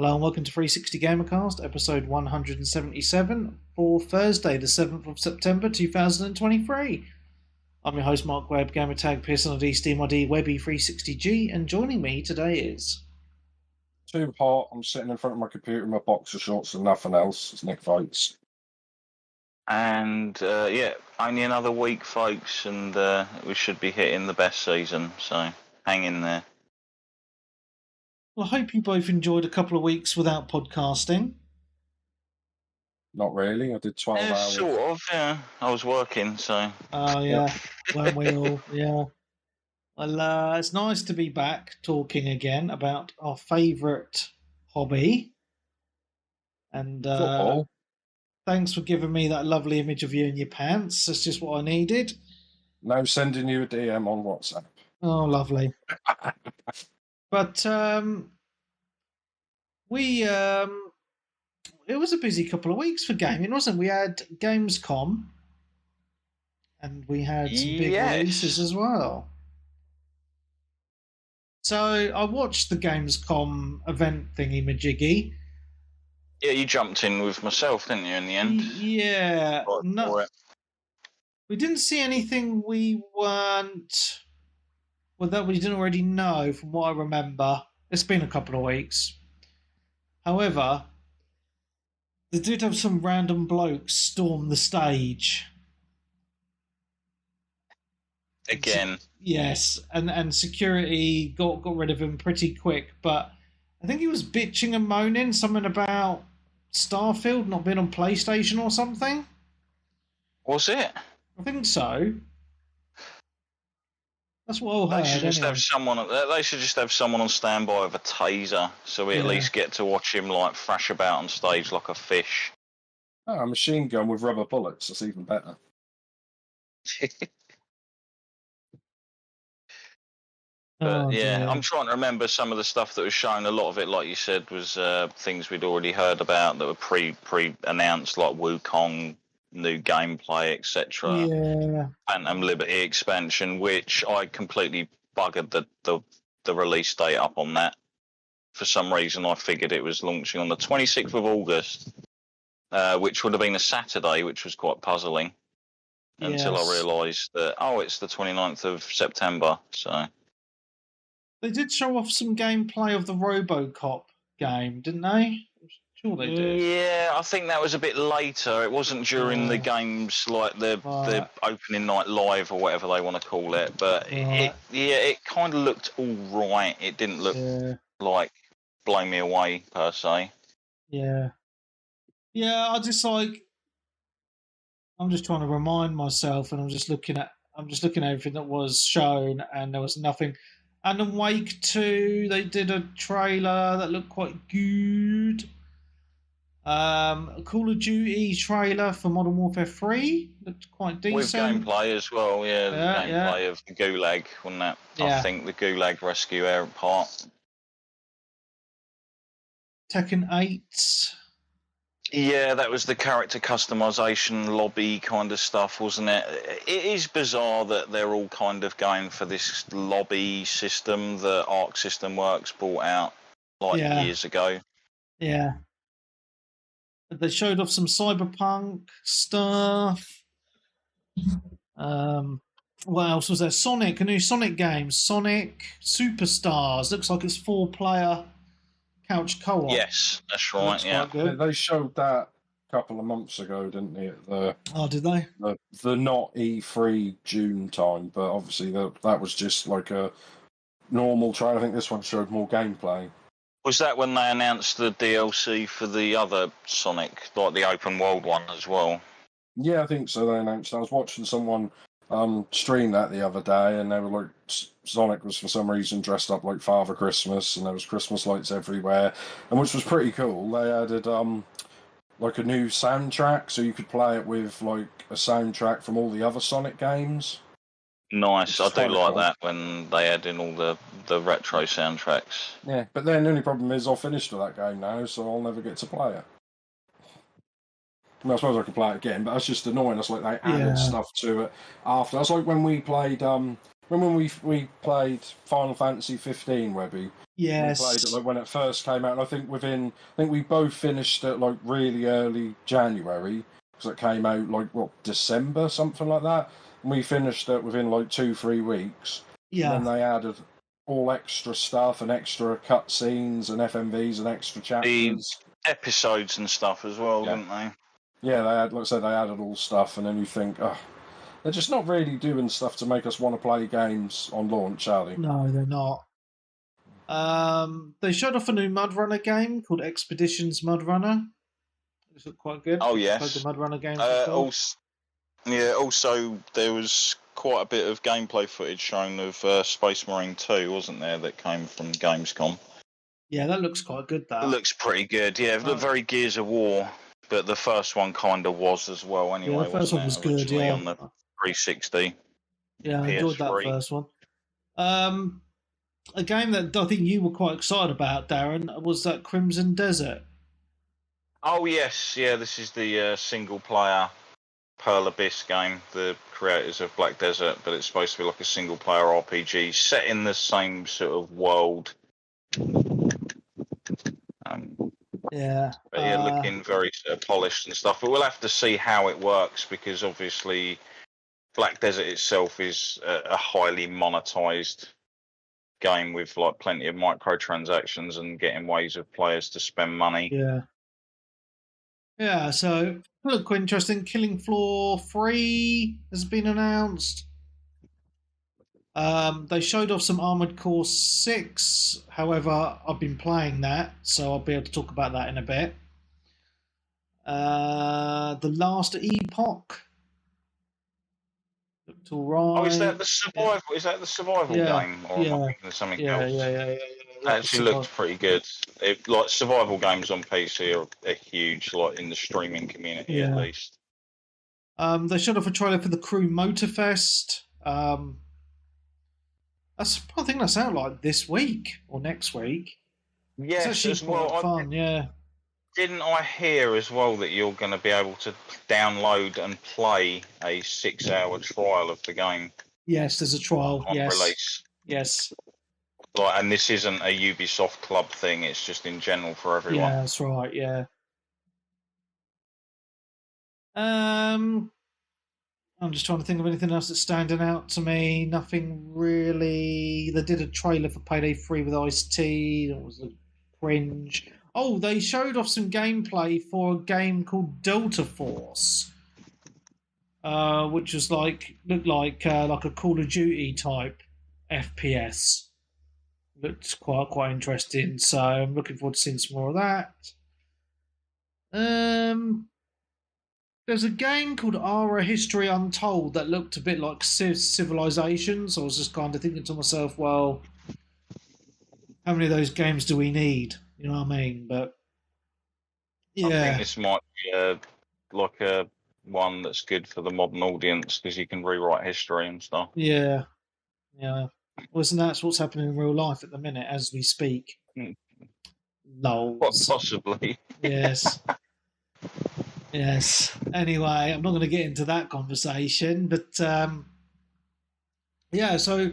Hello and welcome to 360 Gamercast, episode 177 for Thursday, the 7th of September 2023. I'm your host, Mark Webb, gamertag PSNID, SteamID, Webby360G, and joining me today is... Too hot, I'm sitting in front of my computer in my boxer shorts and nothing else. It's Nick Fights. And only another week, folks, and we should be hitting the best season, so hang in there. Well, I hope you both enjoyed a couple of weeks without podcasting. Not really, I did 12 hours. Sort of, yeah. I was working, so... Oh, yeah. Weren't we all? Yeah. Well, it's nice to be back talking again about our favourite hobby. And Football. Thanks for giving me that lovely image of you in your pants. That's just what I needed. No sending you a DM on WhatsApp. Oh, lovely. But it was a busy couple of weeks for gaming, wasn't it? We had Gamescom, and we had some big releases as well. So I watched the Gamescom event thingy-majiggy. Yeah, you jumped in with myself, didn't you, in the end? Yeah. We didn't see anything we weren't... Well, that we didn't already know, from what I remember. It's been a couple of weeks. However, they did have some random blokes storm the stage. Again. Yes, and security got rid of him pretty quick, but I think he was bitching and moaning something about Starfield not being on PlayStation or something. Was it? I think so. That's what I heard. They should just have someone on standby with a taser, so we at least get to watch him like thrash about on stage like a fish. Oh, a machine gun with rubber bullets. That's even better. But I'm trying to remember some of the stuff that was shown. A lot of it, like you said, was things we'd already heard about that were pre-announced, like Wukong, new gameplay, etc. Yeah. Phantom Liberty expansion, which I completely buggered the release date up on that. For some reason, I figured it was launching on the 26th of August, which would have been a Saturday, which was quite puzzling until I realised that, it's the 29th of September, so... They did show off some gameplay of the RoboCop game, didn't they? I'm sure they did. Yeah, I think that was a bit later. It wasn't during the games, like the opening night live or whatever they want to call it. But it kind of looked all right. It didn't look like blow me away per se. Yeah, I'm just trying to remind myself, and I'm just looking at everything that was shown, and there was nothing. And in Wake 2, they did a trailer that looked quite good. A Call of Duty trailer for Modern Warfare 3 looked quite decent. With gameplay as well, gameplay of the Gulag, wasn't that? Yeah. I think the Gulag rescue air part. Tekken 8. Yeah, that was the character customization lobby kind of stuff, wasn't it? It is bizarre that they're all kind of going for this lobby system that Arc System Works brought out years ago. Yeah. They showed off some Cyberpunk stuff. What else was there? Sonic, a new Sonic game. Sonic Superstars. Looks like it's 4-player couch co-op. Yes, that's right. Yeah, they showed that a couple of months ago, didn't they? Did they? The not E3 June time, but obviously that was just like a normal trailer. I think this one showed more gameplay. Was that when they announced the DLC for the other Sonic, like the open world one as well? Yeah, I think so. They announced. I was watching someone stream that the other day, and they were like, Sonic was for some reason dressed up like Father Christmas, and there was Christmas lights everywhere, and which was pretty cool. They added like a new soundtrack, so you could play it with like a soundtrack from all the other Sonic games. Nice, I do like that when they add in all the retro soundtracks. Yeah, but then the only problem is I've finished with that game now, so I'll never get to play it. I mean, I suppose I could play it again, but that's just annoying. It's like they added stuff to it after. That's like when we played when we played Final Fantasy 15, Webby? Yes. We played it like when it first came out, and I think we both finished it like really early January, because it came out like December, something like that. And we finished it within like 2-3 weeks. Yeah. And then they added all extra stuff and extra cutscenes and FMVs and extra chapters. The episodes and stuff as well, didn't they? Yeah, like I said, they added all stuff, and then you think, oh, they're just not really doing stuff to make us want to play games on launch, are they? No, they're not. They showed off a new Mud Runner game called Expeditions Mud Runner. It looked quite good. Oh, yes. The Mud Runner games. Also, there was quite a bit of gameplay footage shown of Space Marine 2, wasn't there, that came from Gamescom? Yeah, that looks quite good, that. It looks pretty good, yeah. It looked very Gears of War, but the first one kind of was as well, anyway. Yeah, the first one was good, yeah. On the 360. Yeah, I enjoyed that first one. A game that I think you were quite excited about, Darren, was that Crimson Desert. Oh, yes. Yeah, this is the single-player Pearl Abyss game, the creators of Black Desert, but it's supposed to be like a single-player RPG set in the same sort of world. Looking very polished and stuff. But we'll have to see how it works, because obviously Black Desert itself is a highly monetized game with like plenty of microtransactions and getting ways of players to spend money. Yeah, so it looked quite interesting. Killing Floor 3 has been announced. They showed off some Armored Core 6. However, I've been playing that, so I'll be able to talk about that in a bit. The Last Epoch looked all right. Oh, is that the survival? Yeah. Is that the survival game, or am I thinking of something else? Yeah. Actually looked pretty good. Like survival games on PC are huge, like in the streaming community at least. They showed off a trailer for the Crew Motorfest. I think that's out like this week or next week. Yes, it's actually quite fun. Yeah. Didn't I hear as well that you're going to be able to download and play a 6-hour trial of the game? Yes, there's a trial. On release. Yes. Like, and this isn't a Ubisoft Club thing; it's just in general for everyone. Yeah, that's right. Yeah. I'm just trying to think of anything else that's standing out to me. Nothing really. They did a trailer for Payday 3 with Ice-T. That was a cringe. Oh, they showed off some gameplay for a game called Delta Force, which was looked like a Call of Duty type FPS. Looked quite interesting, so I'm looking forward to seeing some more of that. There's a game called Ara History Untold that looked a bit like Civilization, so I was just kind of thinking to myself, well, how many of those games do we need? You know what I mean? But yeah, I think this might be like a one that's good for the modern audience, because you can rewrite history and stuff. Yeah. Well, isn't that what's happening in real life at the minute as we speak? Lols. What, possibly? Yes. Yes. Anyway, I'm not going to get into that conversation, but yeah. So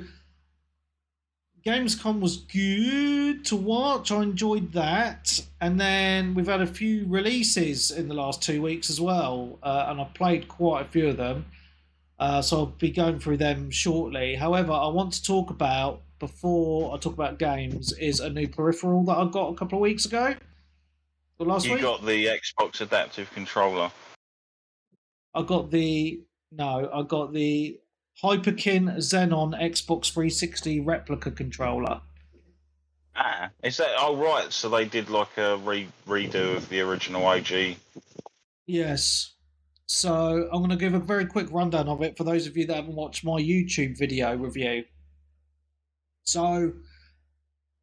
Gamescom was good to watch. I enjoyed that, and then we've had a few releases in the last 2 weeks as well, and I've played quite a few of them. So I'll be going through them shortly. However, I want to talk about, before I talk about games, is a new peripheral that I got a couple of weeks ago. Or last week. You got the Xbox Adaptive Controller. I got the Hyperkin Xenon Xbox 360 replica controller. Is that... Oh, right. So they did like a redo of the original OG. Yes. So I'm going to give a very quick rundown of it for those of you that haven't watched my YouTube video review. So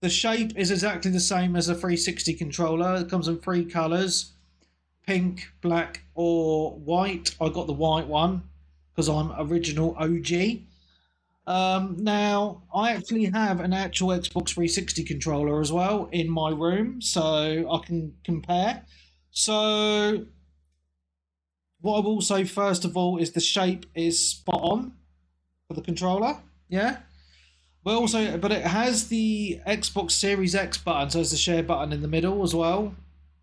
the shape is exactly the same as a 360 controller. It comes in 3 colours: pink, black or white. I got the white one because I'm original OG. Now, I actually have an actual Xbox 360 controller as well in my room, so I can compare. So what I will say first of all is the shape is spot on for the controller. Yeah. But also, but it has the Xbox Series X button, so it's the share button in the middle as well,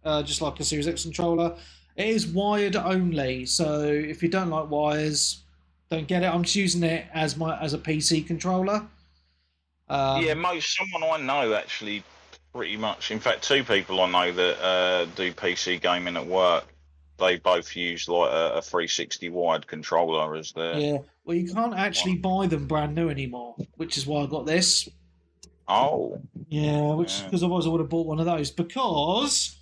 just like a Series X controller. It is wired only, so if you don't like wires, don't get it. I'm just using it as a PC controller. Someone I know actually pretty much. In fact, two people I know that do PC gaming at work. They both use like a 360 wired controller as their. Yeah. Well, you can't actually buy them brand new anymore, which is why I got this. Oh. Yeah, because otherwise I would have bought one of those. Because,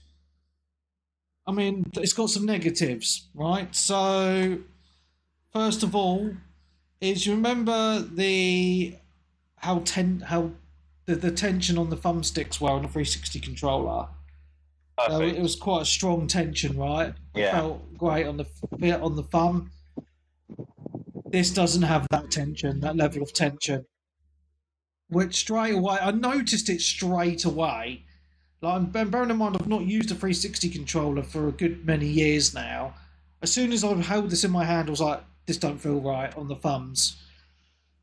I mean, it's got some negatives, right? So, first of all, is you remember how the tension on the thumbsticks were on the 360 controller. It was quite a strong tension, right? It felt great on the thumb. This doesn't have that tension, that level of tension. Which straight away, I noticed it straight away. Like, bearing in mind, I've not used a 360 controller for a good many years now. As soon as I held this in my hand, I was like, this don't feel right on the thumbs.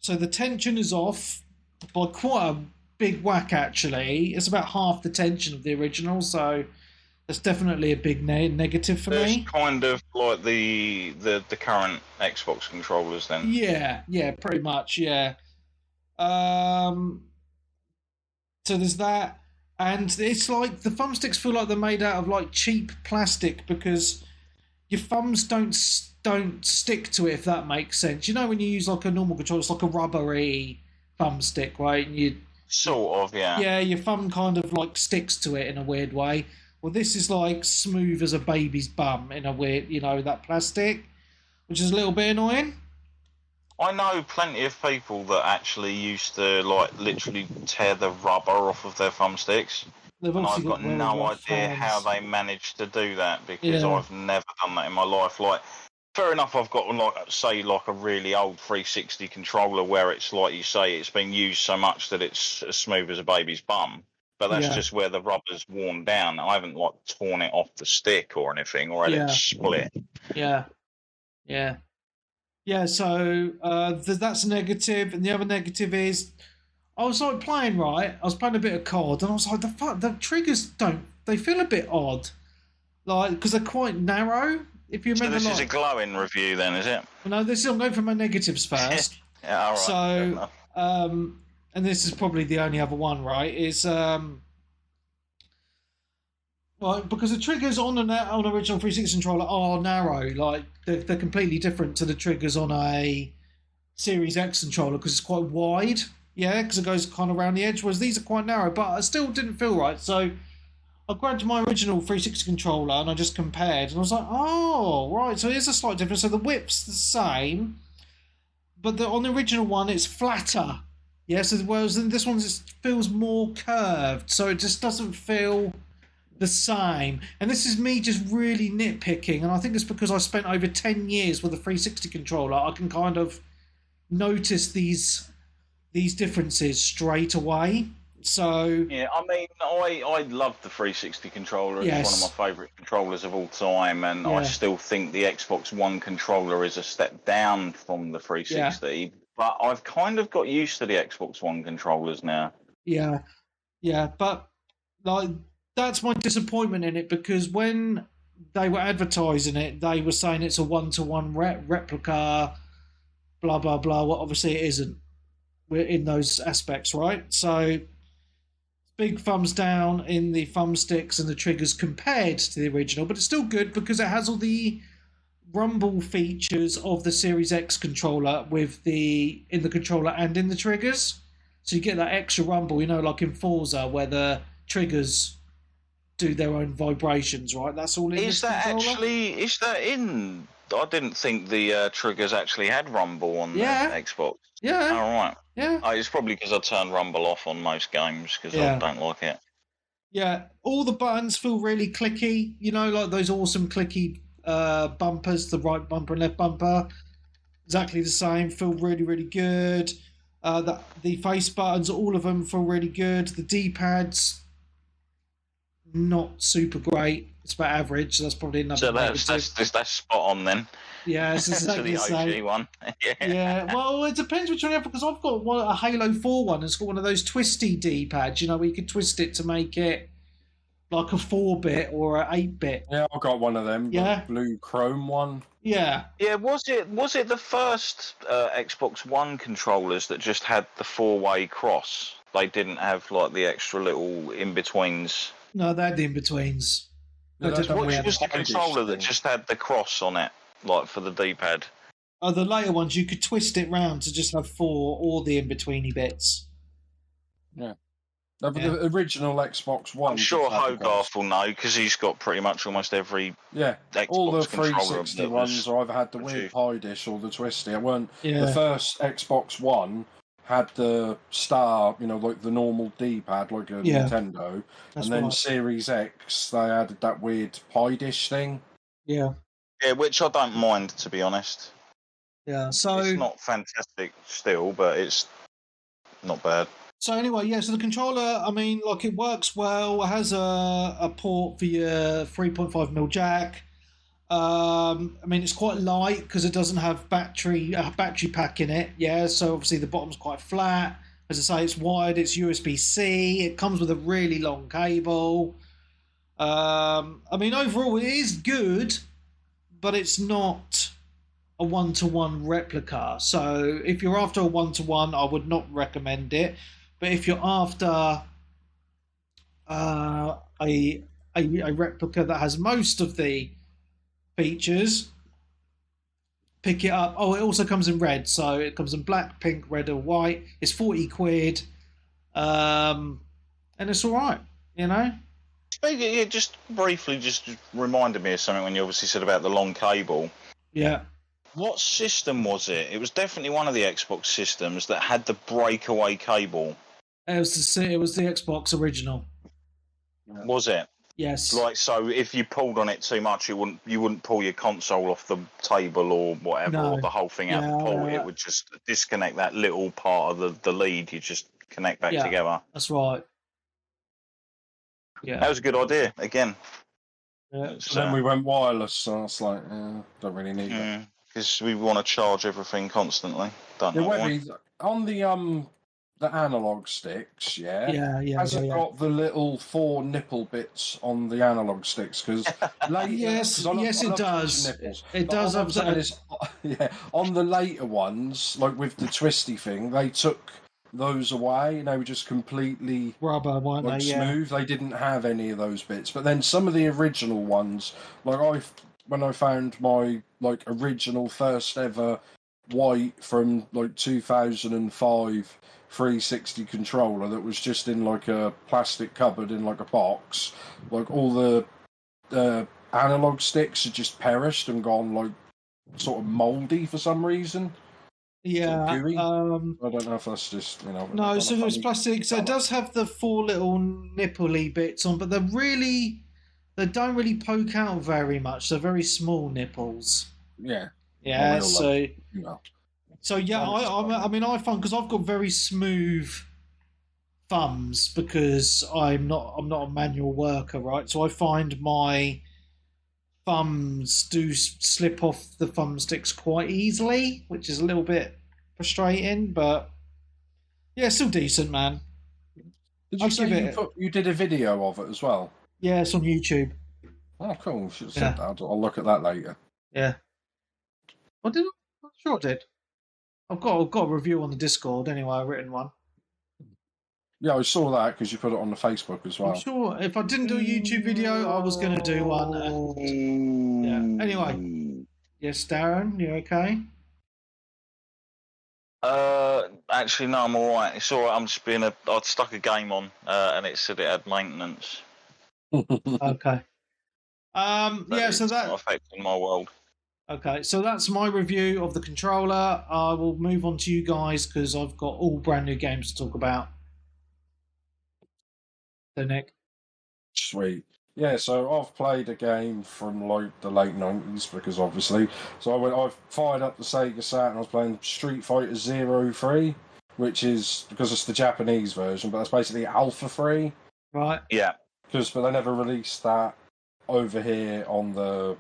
So the tension is off by quite a big whack, actually. It's about half the tension of the original, so that's definitely a big negative for me. It's kind of like the current Xbox controllers, then. Yeah, pretty much, yeah. So there's that, and it's like the thumbsticks feel like they're made out of like cheap plastic because your thumbs don't stick to it, if that makes sense. You know, when you use like a normal controller, it's like a rubbery thumbstick, right? And you sort of, yeah. Yeah, your thumb kind of like sticks to it in a weird way. Well, this is like smooth as a baby's bum in a weird, that plastic, which is a little bit annoying. I know plenty of people that actually used to like literally tear the rubber off of their thumbsticks. And I've got no idea how they managed to do that because I've never done that in my life. Like, fair enough, I've got like a really old 360 controller where it's like you say, it's been used so much that it's as smooth as a baby's bum. But that's just where the rubber's worn down. I haven't like torn it off the stick or anything or had it split. Yeah, so that's a negative, and the other negative is I was like playing I was playing a bit of COD, and I was like, the triggers they feel a bit odd, like because they're quite narrow. If you remember, so this is a glowing review, then, is it? No, I'm going for my negatives first. Yeah, all right. So, and this is probably the only other one, right? Is Right, because the triggers on an original 360 controller are narrow. Like they're completely different to the triggers on a Series X controller because it's quite wide. Yeah, because it goes kind of around the edge. Whereas these are quite narrow, but I still didn't feel right. So I grabbed my original 360 controller and I just compared, and I was like, oh, right. So here's a slight difference. So the width's the same, but on the original one it's flatter. Yeah, so whereas in this one it feels more curved. So it just doesn't feel the same. And this is me just really nitpicking, and I think it's because I spent over 10 years with a 360 controller. I can kind of notice these differences straight away. So yeah, I mean, I love the 360 controller. It's one of my favourite controllers of all time, and I still think the Xbox One controller is a step down from the 360. But I've kind of got used to the Xbox One controllers now. Yeah, but like that's my disappointment in it, because when they were advertising it, they were saying it's a one-to-one replica, blah blah blah. Well, obviously it isn't. We're in those aspects, right? So big thumbs down in the thumbsticks and the triggers compared to the original, but it's still good because it has all the rumble features of the Series X controller in the controller and in the triggers. So you get that extra rumble, like in Forza where the triggers do their own vibrations, right? That's all in this controller. Is that in? I didn't think the triggers actually had rumble on the Xbox. Yeah. All right. Yeah. It's probably because I turn rumble off on most games because I don't like it. Yeah. All the buttons feel really clicky, like those awesome clicky bumpers, the right bumper and left bumper. Exactly the same. Feel really, really good. The face buttons, all of them feel really good. The D-pads, not super great. It's about average, so that's probably another. So that's spot on then. Yeah, it's exactly to the OG one. Yeah, well, it depends which one you have, because I've got a Halo 4 one. It's got one of those twisty D-pads, where you could twist it to make it like a 4-bit or an 8-bit. Yeah, I got one of them. Yeah. The blue chrome one. Yeah. Yeah, was it the first Xbox One controllers that just had the 4-way cross? They didn't have like the extra little in-betweens. No, they had the in-betweens. Yeah, Which was the controller that just had the cross on it, like for the D-pad? Oh, the later ones, you could twist it round to just have 4 or the in-betweeny bits. Yeah. No, but the original Xbox One. I'm sure Hogarth will know, because he's got pretty much almost every Xbox all the controller 360 ones either had the weird pie dish or the twisty. It weren't the first Xbox One had the star, like the normal D-pad, like a Nintendo, and then Series X they added that weird pie dish thing. Yeah. Yeah, which I don't mind, to be honest. Yeah, so it's not fantastic still, but it's not bad. So anyway, so the controller, it works well. It has a port for your 3.5mm jack. It's quite light because it doesn't have a battery pack in it. Yeah, so obviously the bottom's quite flat. As I say, it's wired. It's USB-C. It comes with a really long cable. Overall, it is good, but it's not a one-to-one replica. So if you're after a one-to-one, I would not recommend it. But if you're after a replica that has most of the features, pick it up. Oh, it also comes in red, so it comes in black, pink, red, or white. It's 40 quid, and it's all right, Yeah, just briefly, just reminded me of something when you obviously said about the long cable. Yeah. What system was it? It was definitely one of the Xbox systems that had the breakaway cable. It was the Xbox original. Was it? Yes. So if you pulled on it too much, you wouldn't pull your console off the table or whatever, or the whole thing out the port. It would just disconnect that little part of the lead. You just connect back together. That's right. Yeah. That was a good idea. Again. Yeah. Then we went wireless, so it's like, don't really need it. Because we want to charge everything constantly. Don't know why. On the analog sticks, has it got the little 4 nipple bits on the analog sticks? Because yes, it does. It does have that. On the later ones, like with the twisty thing, they took those away. They were just completely rubber, weren't they? Smooth. They didn't have any of those bits. But then some of the original ones, when I found my original first ever white from 2005 360 controller that was just in a plastic cupboard in a box, all the analog sticks had just perished and gone sort of mouldy for some reason. Yeah, I don't know if that's just No, so it's plastic. So it does have the 4 little nippley bits on, but they don't really poke out very much. They're very small nipples. Yeah. Yeah. So I find, because I've got very smooth thumbs because I'm not a manual worker, right? So I find my thumbs do slip off the thumbsticks quite easily, which is a little bit frustrating, but yeah, still decent, man. Did you say you did a video of it as well? Yeah, it's on YouTube. Oh, cool. Should have said that. I'll look at that later. Yeah. I'm sure I did. I've got a review on the Discord anyway, I've written one. Yeah, I saw that because you put it on the Facebook as well. I'm sure if I didn't do a YouTube video, I was going to do one. Yeah. Anyway. Yes, Darren, you okay? Actually, no, I'm all right. It's all right. I'm just I'd stuck a game on, and it said it had maintenance. Okay. So that's not affecting my world. Okay, so that's my review of the controller. I will move on to you guys because I've got all brand new games to talk about. So, Nick. Sweet. Yeah, so I've played a game from the late 90s because obviously. So I fired up the Sega Saturn and I was playing Street Fighter 03, which is, because it's the Japanese version, but that's basically Alpha 3. Right. Yeah. But they never released that over here on the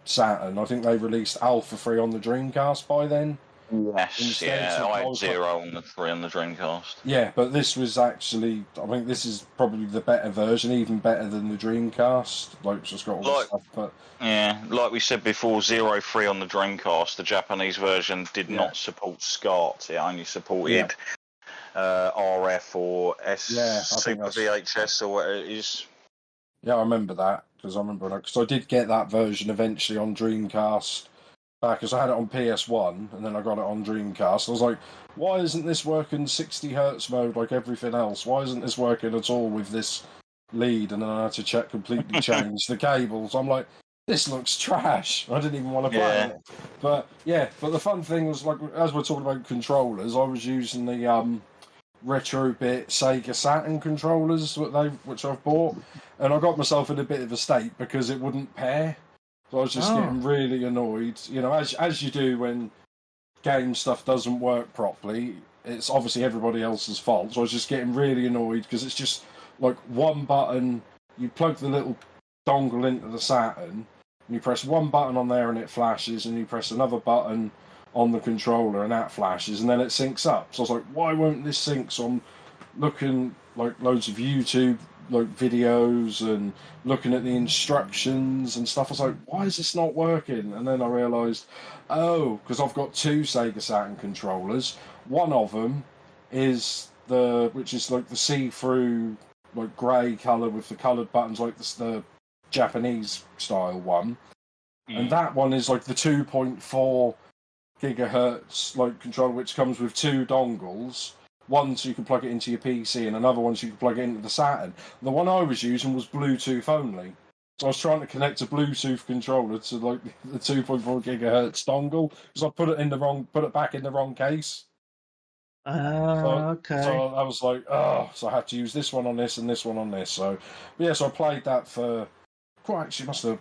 Saturn. I think they released Alpha 3 on the Dreamcast by then. Yes, Instead, yeah, so I I had was 0 on the 3 on the Dreamcast. Yeah, but this was actually, I think this is probably the better version, even better than the Dreamcast. Like, it's just got all the stuff, but... Yeah, like we said before, 0-3 on the Dreamcast, the Japanese version did not support SCART. It only supported RF or Super VHS or what it is. Yeah, I remember that, because I did get that version eventually on Dreamcast back, because I had it on PS1, and then I got it on Dreamcast. I was like, why isn't this working 60 hertz mode like everything else? Why isn't this working at all with this lead? And then I had to completely change the cables. I'm like, this looks trash. I didn't even want to play it. But the fun thing was, like, as we're talking about controllers, I was using the retro-bit Sega Saturn controllers which I've bought, and I got myself in a bit of a state because it wouldn't pair. So I was just getting really annoyed, as you do when game stuff doesn't work properly. It's obviously everybody else's fault. So I was just getting really annoyed because it's just like one button. You plug the little dongle into the Saturn, and you press one button on there and it flashes, and you press another button on the controller and that flashes, and then it syncs up. So I was like, why won't this sync? So I'm looking like loads of YouTube videos and looking at the instructions and stuff. I was like, why is this not working? And then I realised, because I've got two Sega Saturn controllers. One of them is which is like the see-through like grey colour with the coloured buttons, like the Japanese style one, and that one is like the 2.4 gigahertz like controller, which comes with two dongles. One so you can plug it into your PC, and another one so you can plug it into the Saturn. The one I was using was Bluetooth only. So I was trying to connect a Bluetooth controller to like the 2.4 gigahertz dongle because I put it back in the wrong case. Okay. So I was like, so I had to use this one on this and this one on this. So I played that for must have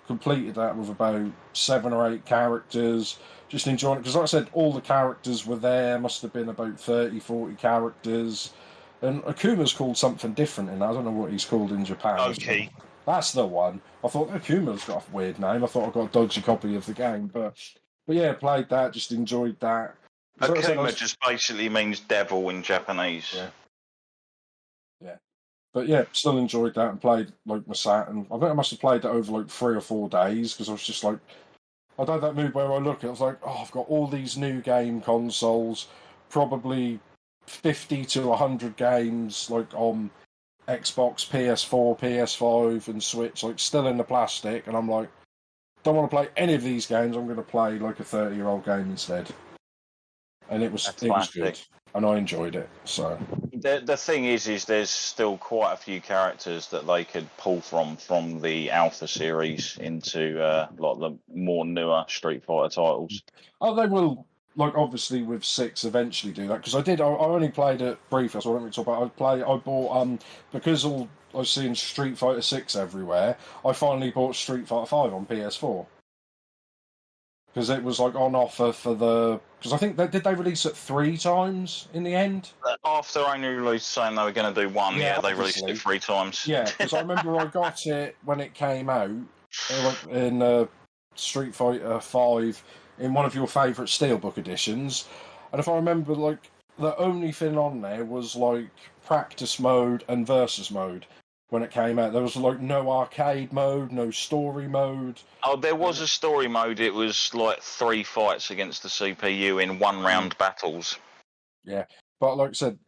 completed that with about 7 or 8 characters. Just enjoying it, because like I said, all the characters were there. Must have been about 30, 40 characters. And Akuma's called something different in that. I don't know what he's called in Japan. Okay. That's the one. I thought Akuma's got a weird name. I thought I got a dodgy copy of the game. But yeah, played that, just enjoyed that. Akuma just basically means devil in Japanese. Yeah. But yeah, still enjoyed that and played like my Saturn. I think I must have played that over like 3 or 4 days because I was just like, I had that mood where I look at it, I was like, I've got all these new game consoles, probably 50 to 100 games like on Xbox, PS4, PS5 and Switch, like still in the plastic, and I'm like, don't want to play any of these games, I'm going to play like a 30-year-old game instead. And it was good, and I enjoyed it. So the thing is there's still quite a few characters that they could pull from the Alpha series into like the more newer Street Fighter titles. Oh, they will, like obviously with 6 eventually do that, because I only played it briefly, so I don't really talk about it. I bought because I was seeing Street Fighter 6 everywhere, I finally bought Street Fighter 5 on PS4. Because it was like on offer because I think did they release it 3 times in the end? After only release saying they were going to do one, they released it 3 times. Yeah, because I remember I got it when it came out in Street Fighter 5 in one of your favourite Steelbook editions, and if I remember, like the only thing on there was like practice mode and versus mode. When it came out, there was like no arcade mode, no story mode. Oh, there was a story mode. It was like 3 fights against the CPU in 1-round battles. Yeah, but like I said,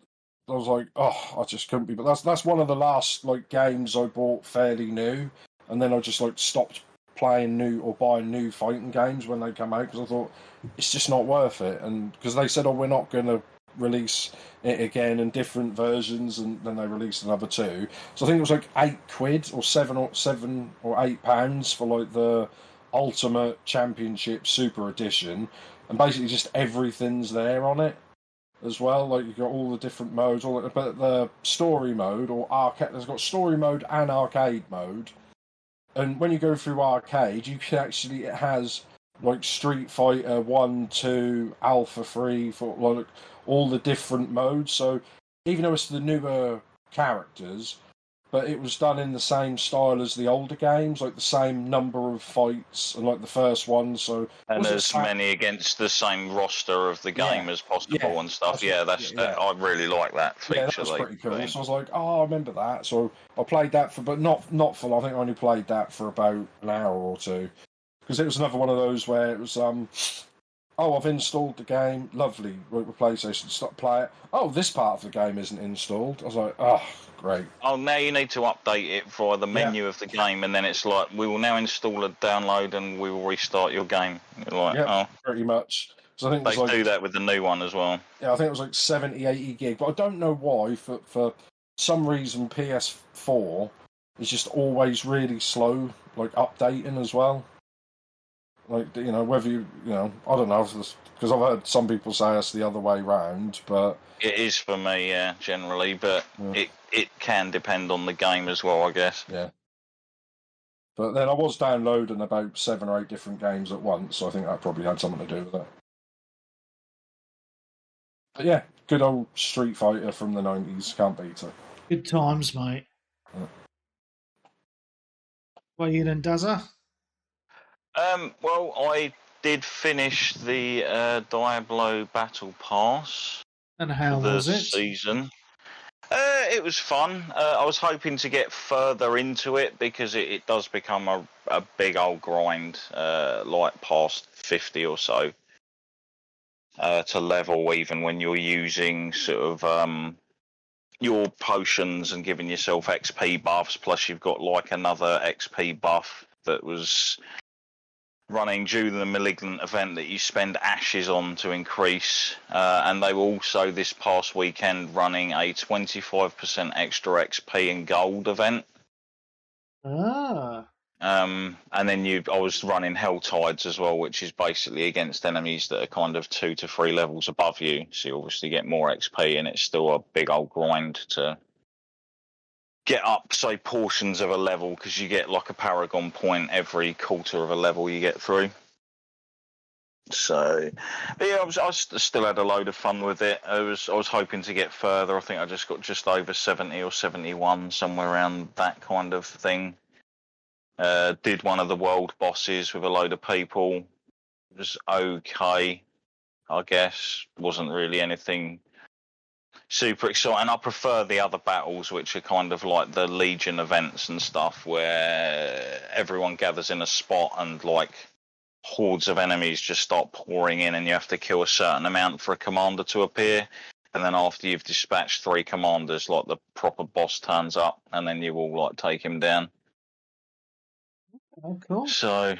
I was like, I just couldn't be. But that's one of the last like games I bought fairly new, and then I just like stopped playing new or buying new fighting games when they come out because I thought it's just not worth it. And because they said, we're not going to release it again in different versions, and then they released another 2. So I think it was like £8 or £7 or £8 for like the Ultimate Championship Super Edition, and basically just everything's there on it as well. Like you've got all the different modes, but the story mode or arcade, there's got story mode and arcade mode. And when you go through arcade, you can actually, it has like Street Fighter 1, 2, Alpha 3 for like all the different modes. So even though it's the newer characters, but it was done in the same style as the older games, like the same number of fights and like the first one. So and as many against the same roster of the game as possible and stuff. I really like that feature. Yeah, that was pretty cool. So I was like, oh, I remember that. So I played that but not for. I think I only played that for about an hour or two, because it was another one of those where it was oh, I've installed the game. Lovely. With PlayStation, stop play it. Oh, this part of the game isn't installed. I was like, oh, great. Oh, now you need to update it via the menu of the game, and then it's like, we will now install a download and we will restart your game. You're like, pretty much. So I think they do that with the new one as well. Yeah, I think it was like 70, 80 gig, but I don't know why. For some reason, PS4 is just always really slow, like updating as well. Like, whether I don't know, because I've heard some people say it's the other way round, but it is for me, generally, but it can depend on the game as well, I guess. Yeah. But then I was downloading about 7 or 8 different games at once, so I think that probably had something to do with it. But yeah, good old Street Fighter from the 90s, can't beat it. Good times, mate. Yeah. What are you then, Dazza? Well, I did finish the Diablo Battle Pass. And how was it? Season. It was fun. I was hoping to get further into it because it does become a big old grind, like past 50 or so, to level, even when you're using sort of your potions and giving yourself XP buffs, plus you've got like another XP buff that was running due to the Malignant event that you spend ashes on to increase, and they were also this past weekend running a 25% extra XP and gold event. And then I was running Hell Tides as well, which is basically against enemies that are kind of 2 to 3 levels above you, so you obviously get more XP, and it's still a big old grind to get up, say, portions of a level, because you get like a Paragon point every quarter of a level you get through. So, but yeah, I still had a load of fun with it. I was hoping to get further. I think I just got just over 70 or 71, somewhere around that kind of thing. Did one of the world bosses with a load of people. It was okay, I guess. Wasn't really anything super exciting. I prefer the other battles, which are kind of like the Legion events and stuff, where everyone gathers in a spot and like hordes of enemies just start pouring in, and you have to kill a certain amount for a commander to appear. And then after you've dispatched 3 commanders, like the proper boss turns up, and then you will like take him down. Oh, cool. So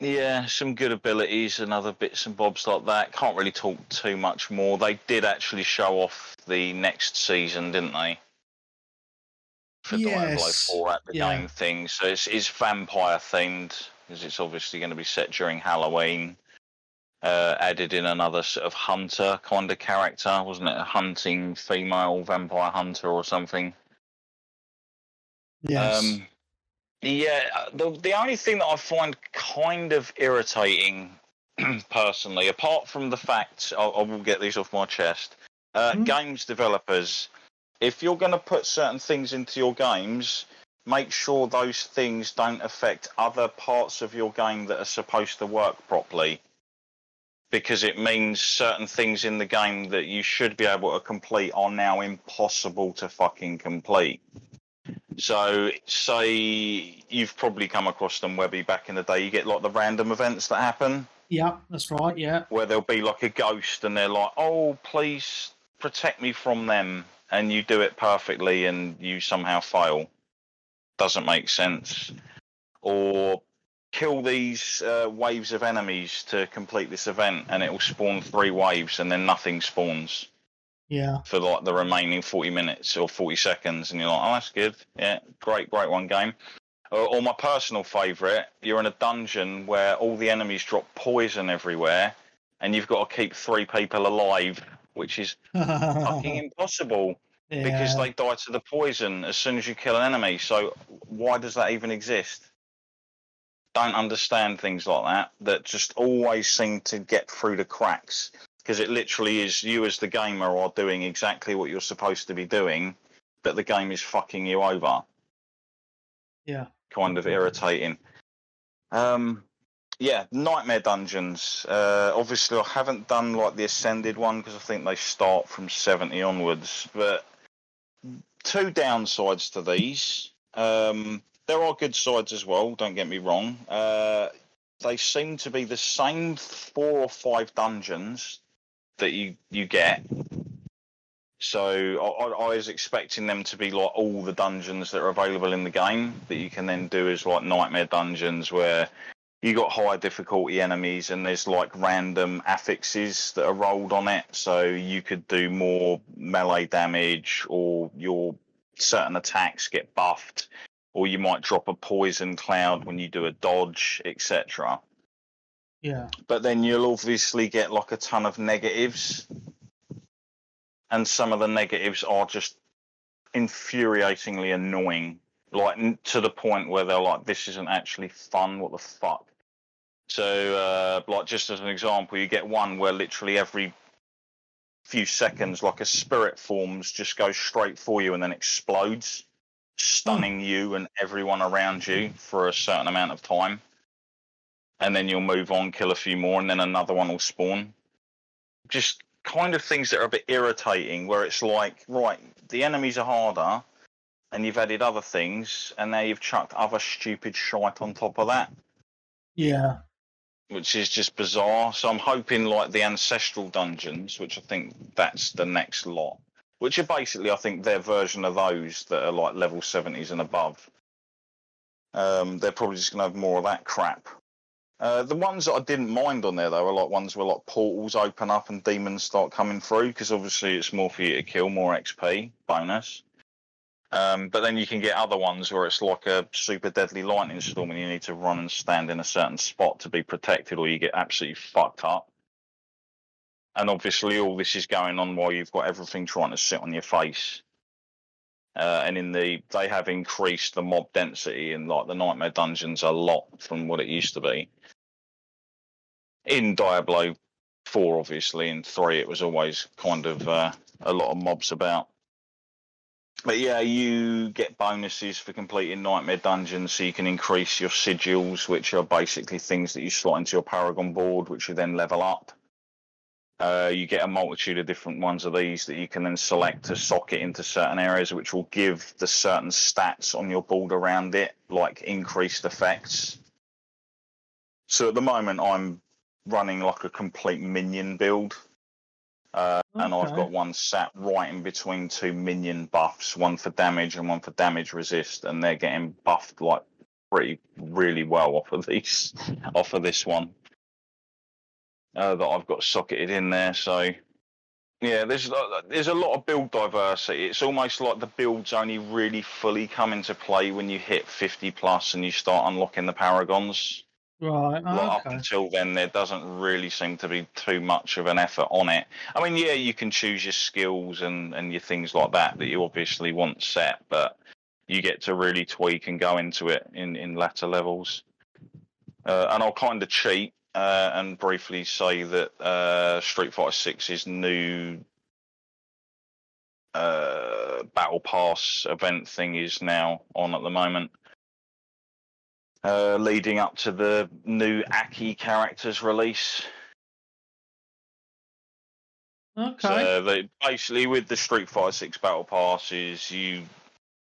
yeah, some good abilities and other bits and bobs like that. Can't really talk too much more. They did actually show off the next season, didn't they? For Diablo 4 at the game thing. So it's vampire themed, because it's obviously going to be set during Halloween. Added in another sort of hunter kind of character, wasn't it? A hunting female vampire hunter or something. Yes. The only thing that I find kind of irritating, personally, apart from the fact, I will get these off my chest, games developers, if you're going to put certain things into your games, make sure those things don't affect other parts of your game that are supposed to work properly. Because it means certain things in the game that you should be able to complete are now impossible to fucking complete. So, say you've probably come across them, Webby, back in the day. You get like the random events that happen. Yeah, that's right, yeah. Where there'll be like a ghost and they're like, oh, please protect me from them. And you do it perfectly and you somehow fail. Doesn't make sense. Or kill these waves of enemies to complete this event, and it will spawn 3 waves and then nothing spawns. Yeah. For like the remaining 40 minutes or 40 seconds, and you're like, oh, that's good. Yeah, great one, game. Or my personal favourite, you're in a dungeon where all the enemies drop poison everywhere, and you've got to keep 3 people alive, which is fucking impossible, because they die to the poison as soon as you kill an enemy. So why does that even exist? Don't understand things like that just always seem to get through the cracks. Because it literally is you as the gamer are doing exactly what you're supposed to be doing, but the game is fucking you over. Yeah. Kind of irritating. Yeah, Nightmare Dungeons. Obviously, I haven't done like the Ascended one because I think they start from 70 onwards. But two downsides to these. There are good sides as well, don't get me wrong. They seem to be the same 4 or 5 dungeons that you get. So I was expecting them to be like all the dungeons that are available in the game that you can then do as like Nightmare Dungeons, where you got higher difficulty enemies and there's like random affixes that are rolled on it. So you could do more melee damage, or your certain attacks get buffed, or you might drop a poison cloud when you do a dodge, etc. Yeah. But then you'll obviously get like a ton of negatives, and some of the negatives are just infuriatingly annoying, like to the point where they're like, this isn't actually fun, what the fuck. So like, just as an example, you get one where literally every few seconds like a spirit forms, just goes straight for you and then explodes, stunning you and everyone around you for a certain amount of time, and then you'll move on, kill a few more, and then another one will spawn. Just kind of things that are a bit irritating, where it's like, right, the enemies are harder and you've added other things, and now you've chucked other stupid shite on top of that. Yeah. Which is just bizarre. So I'm hoping like the Ancestral Dungeons, which I think that's the next lot, which are basically, I think, their version of those that are like level 70s and above. They're probably just going to have more of that crap. The ones that I didn't mind on there, though, are like ones where like portals open up and demons start coming through, because obviously it's more for you to kill, more XP bonus. But then you can get other ones where it's like a super deadly lightning storm and you need to run and stand in a certain spot to be protected, or you get absolutely fucked up. And obviously all this is going on while you've got everything trying to sit on your face. And they have increased the mob density in like the Nightmare Dungeons a lot from what it used to be. In Diablo 4, obviously, in 3 it was always kind of a lot of mobs about. But yeah, you get bonuses for completing Nightmare Dungeons, so you can increase your sigils, which are basically things that you slot into your Paragon board, which you then level up. You get a multitude of different ones of these that you can then select to socket into certain areas, which will give the certain stats on your board around it, like increased effects. So at the moment, I'm running like a complete minion build. And I've got one sat right in between 2 minion buffs, one for damage and one for damage resist, and they're getting buffed like really well off of this one that I've got socketed in there. So yeah, there's a lot of build diversity. It's almost like the builds only really fully come into play when you hit 50 plus and you start unlocking the paragons. Right. Up until then, there doesn't really seem to be too much of an effort on it. I mean, yeah, you can choose your skills and your things like that you obviously want set, but you get to really tweak and go into it in latter levels. And I'll kind of cheat and briefly say that Street Fighter 6's new Battle Pass event thing is now on at the moment. Leading up to the new Aki characters release. Okay. So they basically, with the Street Fighter 6 Battle Passes, you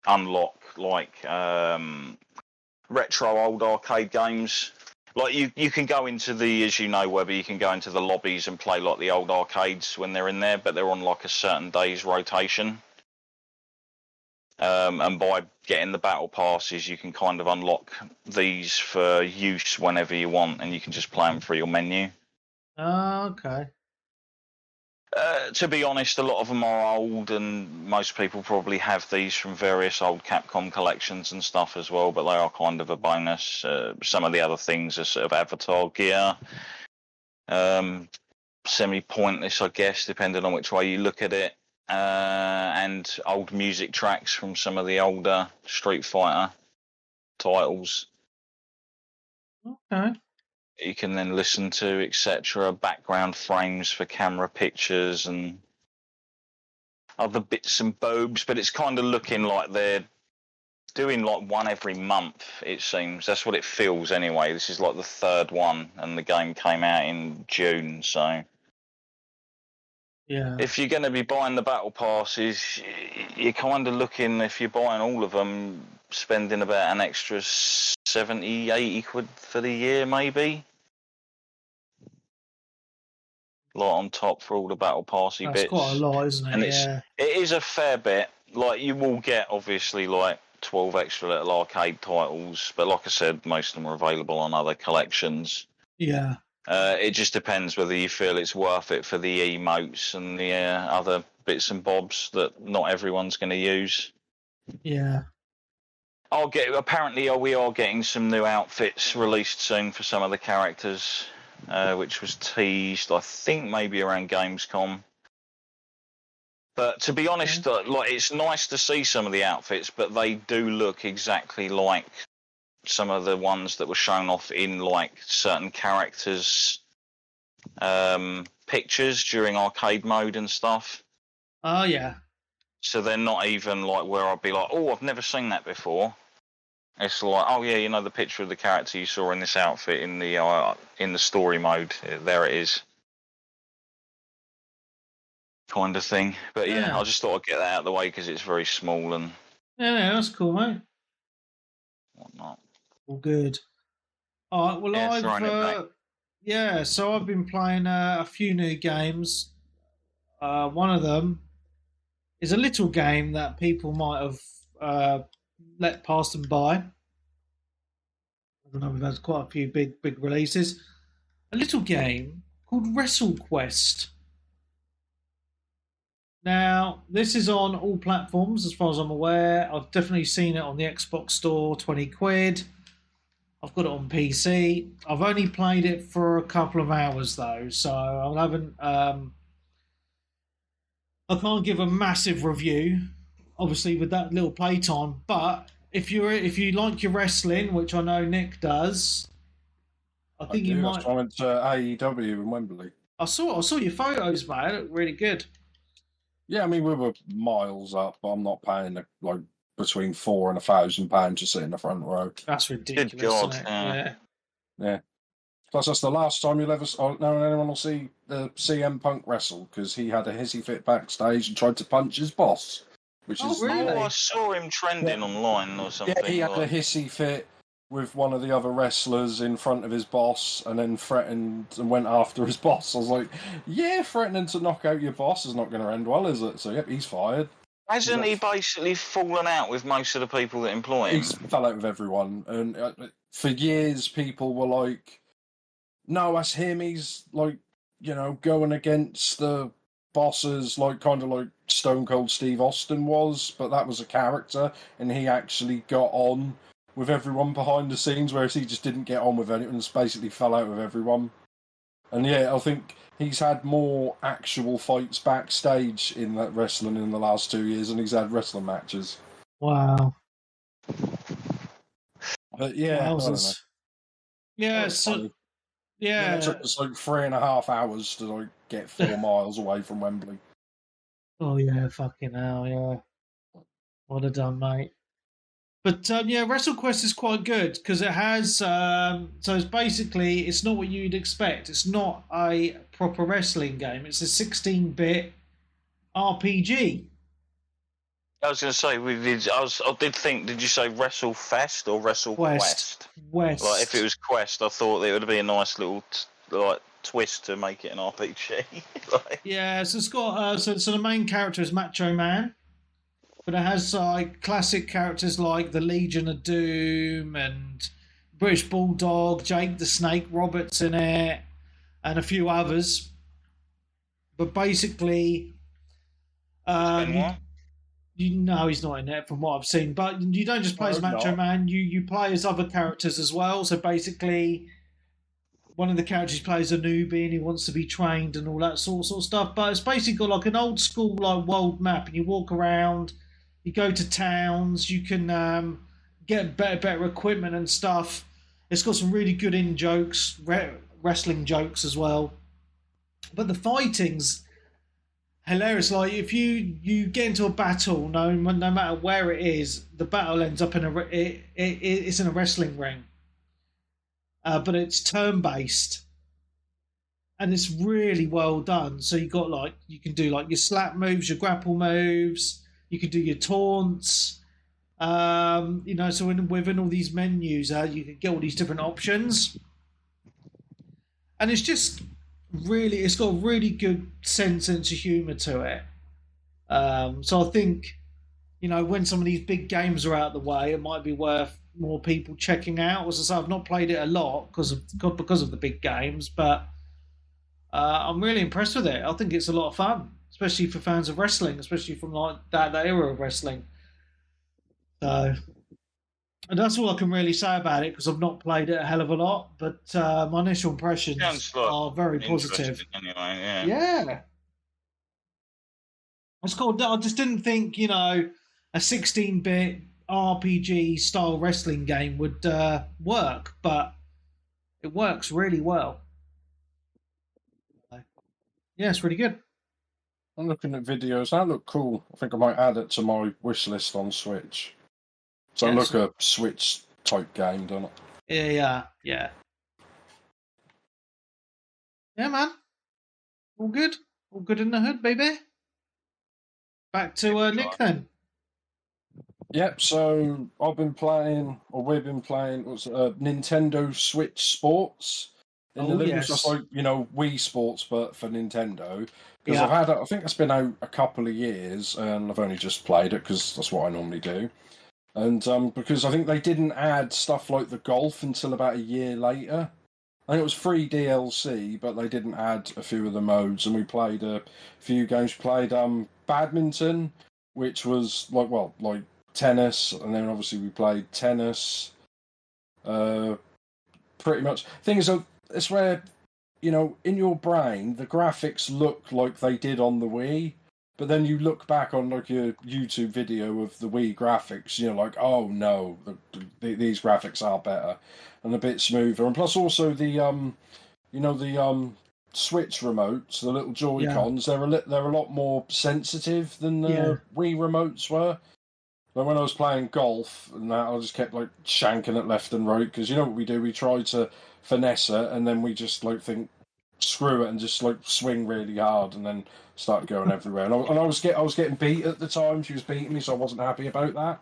unlock like retro old arcade games. Like you can go into as you know, Webber, you can go into the lobbies and play like the old arcades when they're in there, but they're on like a certain day's rotation. And by getting the battle passes, you can kind of unlock these for use whenever you want, and you can just play them through your menu. Okay. To be honest, a lot of them are old, and most people probably have these from various old Capcom collections and stuff as well, but they are kind of a bonus. Some of the other things are sort of avatar gear. Semi-pointless, I guess, depending on which way you look at it. And old music tracks from some of the older Street Fighter titles. Okay. You can then listen to, etc. Background frames for camera pictures, and other bits and bobs, but it's kind of looking like they're doing like one every month, it seems. That's what it feels anyway. This is like the third one, and the game came out in June, so Yeah. if you're going to be buying the battle passes, you're kind of looking, if you're buying all of them, spending about an extra 70, 80 quid for the year, maybe. Like on top for all the battle passy That's bits. quite a lot, isn't it? And yeah. It is a fair bit. Like, you will get, obviously, like 12 extra little arcade titles, but like I said, most of them are available on other collections. Yeah. It just depends whether you feel it's worth it for the emotes and the other bits and bobs that not everyone's going to use. Yeah. Apparently, we are getting some new outfits released soon for some of the characters, which was teased, I think, maybe around Gamescom. But to be honest, like, it's nice to see some of the outfits, but they do look exactly like some of the ones that were shown off in like certain characters' pictures during arcade mode and stuff. Oh yeah. So they're not even like where I'd be like, oh, I've never seen that before. It's like, oh yeah, you know, the picture of the character you saw in this outfit in the story mode. There it is. Kind of thing. But yeah, I just thought I'd get that out of the way because it's very small and yeah, that's cool, mate. Whatnot. All good. All right, well, so I've been playing a few new games. One of them is a little game that people might have let pass them by. I don't know, we've had quite a few big releases. A little game called Wrestle Quest. Now, this is on all platforms as far as I'm aware. I've definitely seen it on the Xbox store, 20 quid. I've got it on PC. I've only played it for a couple of hours though, so I haven't. I can't give a massive review, obviously with that little playtime. But if you like your wrestling, which I know Nick does, I think you might. I went to AEW in Wembley. I saw your photos, mate. They look really good. Yeah, I mean, we were miles up, but I'm not paying like between £4,000 and £1,000 to sit in the front row. That's ridiculous. Good God. Isn't it? Yeah. Plus, that's the last time you'll ever know anyone will see the CM Punk wrestle because he had a hissy fit backstage and tried to punch his boss. Which is really? I saw him trending online or something. Yeah, he had a hissy fit with one of the other wrestlers in front of his boss and then threatened and went after his boss. I was like, yeah, threatening to knock out your boss is not going to end well, is it? So, yep, he's fired. Hasn't he basically fallen out with most of the people that employ him? He's fell out with everyone. And for years, people were like, no, that's him. He's like, you know, going against the bosses, like kind of like Stone Cold Steve Austin was. But that was a character. And he actually got on with everyone behind the scenes, whereas he just didn't get on with anyone and basically fell out with everyone. And yeah, I think he's had more actual fights backstage in that wrestling in the last 2 years than he's had wrestling matches. Wow. But yeah, I don't know. Yeah, so yeah, it took us like 3.5 hours to like get 4 miles away from Wembley. Oh yeah, fucking hell, yeah. What a done, mate. But yeah, Wrestle Quest is quite good because it has. So it's basically, it's not what you'd expect. It's not a proper wrestling game. It's a 16-bit RPG. I was going to say, I did think, did you say Wrestle Fest or Wrestle Quest? West. Like, if it was Quest, I thought it would be a nice little twist to make it an RPG. Yeah, so it's got so the main character is Macho Man. But it has like classic characters like the Legion of Doom and British Bulldog, Jake the Snake Roberts in it, and a few others. But basically, you know he's not in it from what I've seen. But you don't just play as Macho Man; you play as other characters as well. So basically, one of the characters plays a newbie and he wants to be trained and all that sort of stuff. But it's basically got like an old school like world map, and you walk around. You go to towns, you can get better equipment and stuff. It's got some really good wrestling jokes as well. But the fighting's hilarious. Like if you get into a battle, no matter where it is, the battle ends up in it's in a wrestling ring, but it's turn based, and it's really well done. So you got like you can do like your slap moves, your grapple moves. You can do your taunts. So within all these menus, you can get all these different options, and it's just it's got a really good sense of humour to it. So I think when some of these big games are out of the way, it might be worth more people checking out. As I say, I've not played it a lot because of the big games, but I'm really impressed with it. I think it's a lot of fun, especially for fans of wrestling, especially from like that era of wrestling. So, and that's all I can really say about it because I've not played it a hell of a lot. But my initial impressions are very positive. Anyway, yeah. It's cool. I just didn't think a 16-bit RPG style wrestling game would work, but it works really well. Yeah, it's really good. I'm looking at videos. That look cool. I think I might add it to my wish list on Switch. So look a Switch type game, don't it? Yeah. Yeah, man. All good. All good in the hood, baby. Back to Nick then. Yep, so we've been playing Nintendo Switch Sports. It's just like, Wii Sports, but for Nintendo. Because I think it's been out a couple of years, and I've only just played it because that's what I normally do. And because I think they didn't add stuff like the golf until about a year later. I think it was free DLC, but they didn't add a few of the modes, and we played a few games. We played badminton, which was like tennis, and then obviously we played tennis. Pretty much. Thing is, it's where in your brain the graphics look like they did on the Wii, but then you look back on like your YouTube video of the Wii graphics, like, oh no, these graphics are better and a bit smoother. And plus also the Switch remotes, the little Joy-Cons, they're a lot more sensitive than the Wii remotes were. Like when I was playing golf and that, I just kept like shanking it left and right because you know what we do? We try to finesse it and then we just like think screw it and just like swing really hard and then start going everywhere. And I was getting beat at the time. She was beating me, so I wasn't happy about that.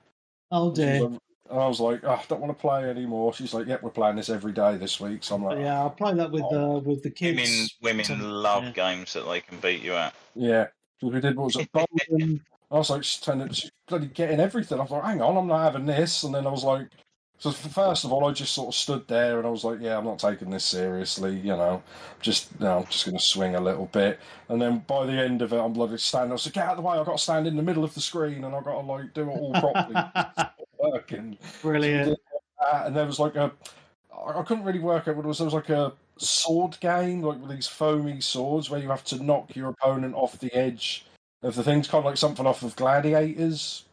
Oh dear. And I was like, I don't want to play anymore. She's like, yep, we're playing this every day this week. So I'm like, yeah, I'll play that with the kids. Women love games that they can beat you at. Yeah, because we did what was it, bowling. I was like, she's bloody getting everything. I was like, hang on, I'm not having this. And then I was like, so first of all, I just sort of stood there and I was like, yeah, I'm not taking this seriously, I'm just going to swing a little bit. And then by the end of it, I'm bloody standing. I was like, get out of the way, I've got to stand in the middle of the screen and I've got to like do it all properly. Working. Brilliant. So and there was like I couldn't really work out what it was. There was like a sword game, like with these foamy swords where you have to knock your opponent off the edge of the things, kind of like something off of Gladiators.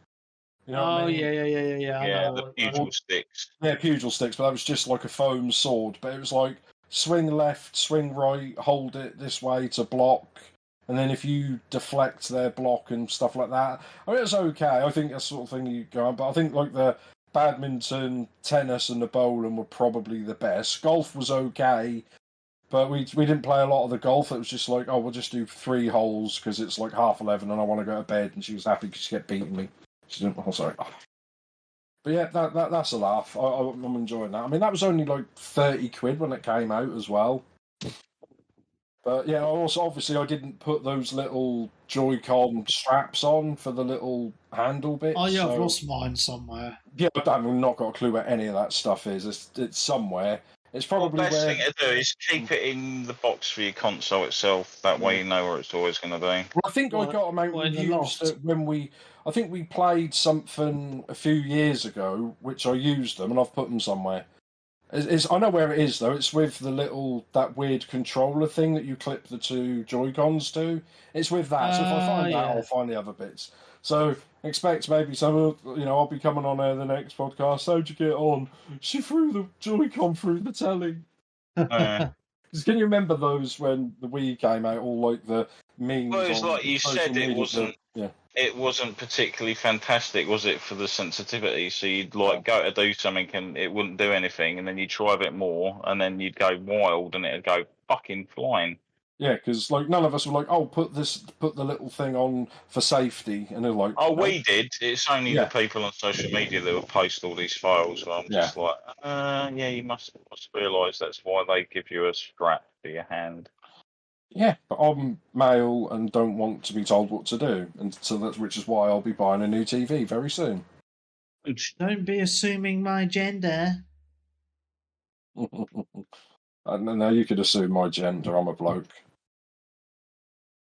You know what I mean? Yeah. Yeah, the pugil sticks. Yeah, pugil sticks, but that was just like a foam sword. But it was like swing left, swing right, hold it this way to block, and then if you deflect their block and stuff like that, I mean, it's okay. I think that's the sort of thing you go on. But I think like the badminton, tennis, and the bowling were probably the best. Golf was okay. But we didn't play a lot of the golf. It was just like, we'll just do 3 holes because it's like 11:30 and I want to go to bed. And she was happy because she kept beating me. She didn't. I was like, oh. But yeah, that's a laugh. I'm enjoying that. I mean, that was only like 30 quid when it came out as well. But yeah, obviously I didn't put those little Joy-Con straps on for the little handle bits. Oh yeah, I've lost mine somewhere. Yeah, I've not got a clue where any of that stuff is. It's somewhere. It's probably the best thing to do is keep it in the box for your console itself. That way you know where it's always going to be. Well, I think I got them out and used it when I think we played something a few years ago, which I used them, and I've put them somewhere. I know where it is, though. It's with that weird controller thing that you clip the 2 Joy-Cons to. It's with that. So if I find that, I'll find the other bits. So expect maybe I'll be coming on the next podcast. How'd you get on? She threw the Joy-Con through the telly. Can you remember those when the Wii came out? All like the memes. Well, it's on like you social said, it media wasn't. yeah. It wasn't particularly fantastic, was it, for the sensitivity? So you'd like go to do something and it wouldn't do anything, and then you'd try a bit more, and then you'd go wild, and it'd go fucking flying. Yeah, because like none of us were like, oh, put the little thing on for safety, and they're like, Oh, no. we did. It's only the people on social media that would post all these files. Where I'm just like, yeah, you must realise that's why they give you a strap for your hand. Yeah, but I'm male and don't want to be told what to do, and so that's which is why I'll be buying a new TV very soon. Don't be assuming my gender. And now you could assume my gender. I'm a bloke.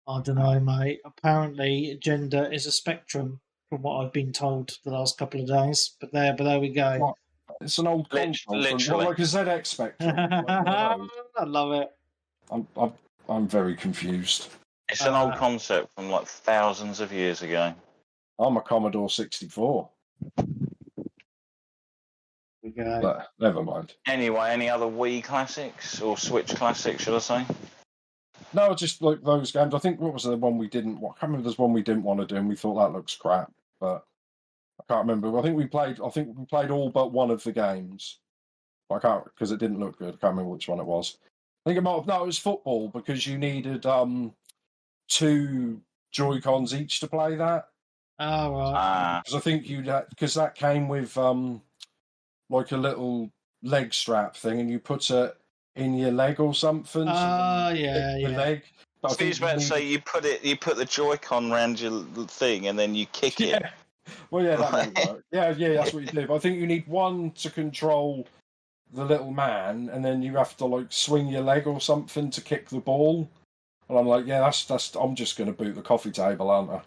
I don't know, mate. Apparently, gender is a spectrum, from what I've been told the last couple of days. But there we go. What? It's an old console from like a ZX Spectrum. I love it. I'm very confused. It's an old concept from like thousands of years ago. I'm a Commodore 64. But never mind. Anyway, any other Wii classics or Switch classics, should I say? No, just like those games. I think what was the one we didn't? I can't remember. There's one we didn't want to do, and we thought that looks crap. But I can't remember. I think we played all but one of the games. I can't because it didn't look good. I can't remember which one it was. I think it might have, no, it was football because you needed 2 Joy-Cons each to play that. Oh right. Because I think because that came with like a little leg strap thing, and you put it in your leg or something. Yeah. Leg. But I was about to say you put the Joy-Con around your thing, and then you kick it. Well, yeah, that might work. Yeah, that's what you do. But I think you need one to control the little man, and then you have to like swing your leg or something to kick the ball. And I'm like, yeah, that's. I'm just going to boot the coffee table, aren't I?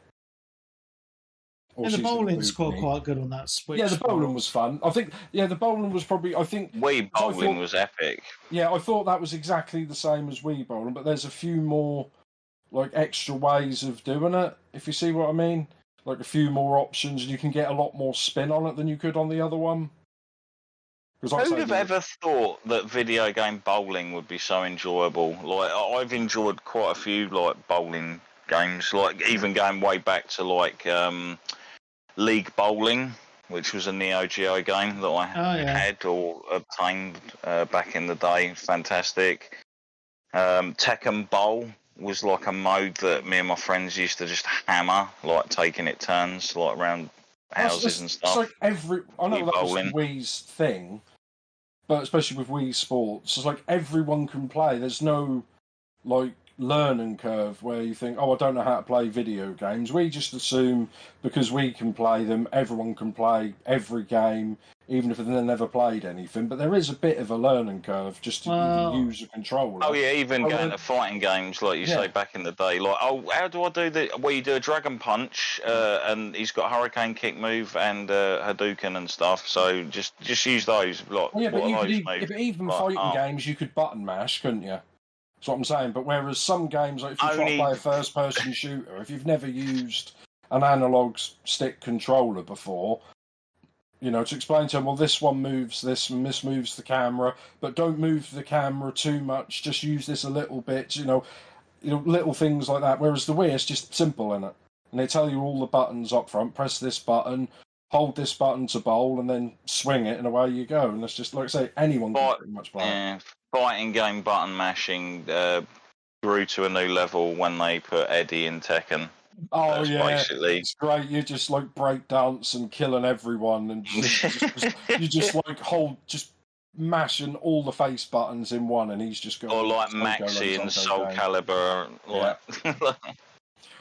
And the bowling scored quite good on that Switch. Yeah, the bowling was fun. I think. Yeah, the bowling was probably. I think Wii bowling was epic. Yeah, I thought that was exactly the same as Wii bowling, but there's a few more like extra ways of doing it. If you see what I mean, like a few more options, and you can get a lot more spin on it than you could on the other one. Who would have ever thought that video game bowling would be so enjoyable? Like I've enjoyed quite a few like bowling games, like even going way back to like League Bowling, which was a Neo Geo game that I had or obtained back in the day. Fantastic. Tekken Bowl was like a mode that me and my friends used to just hammer, like taking it turns, like around houses and stuff. It's like I know that was Wii's thing, but especially with Wii Sports, it's like everyone can play. There's no like learning curve where you think, oh, I don't know how to play video games. We just assume because we can play them, everyone can play every game, even if they've never played anything. But there is a bit of a learning curve just to even use a controller. Oh yeah, even going to fighting games like you say back in the day. Like, oh, how do I do the? Well, you do a Dragon Punch, and he's got Hurricane Kick move and Hadouken and stuff. So just use those. Like, but even fighting games, you could button mash, couldn't you? That's what I'm saying. But whereas some games, like if you try to play a first-person shooter, if you've never used an analog stick controller before, you know, to explain to them, well, this one moves this and this moves the camera, but don't move the camera too much. Just use this a little bit, you know, little things like that. Whereas the Wii is just simple in it, and they tell you all the buttons up front. Press this button, hold this button to bowl, and then swing it, and away you go. And it's just like I say, anyone can pretty much play it. Fighting game button mashing grew to a new level when they put Eddie in Tekken. Oh basically. It's great. You just like break dance and killing everyone, and you just like just mashing all the face buttons in one, and he's just going. Or like Maxi and Soul Calibur.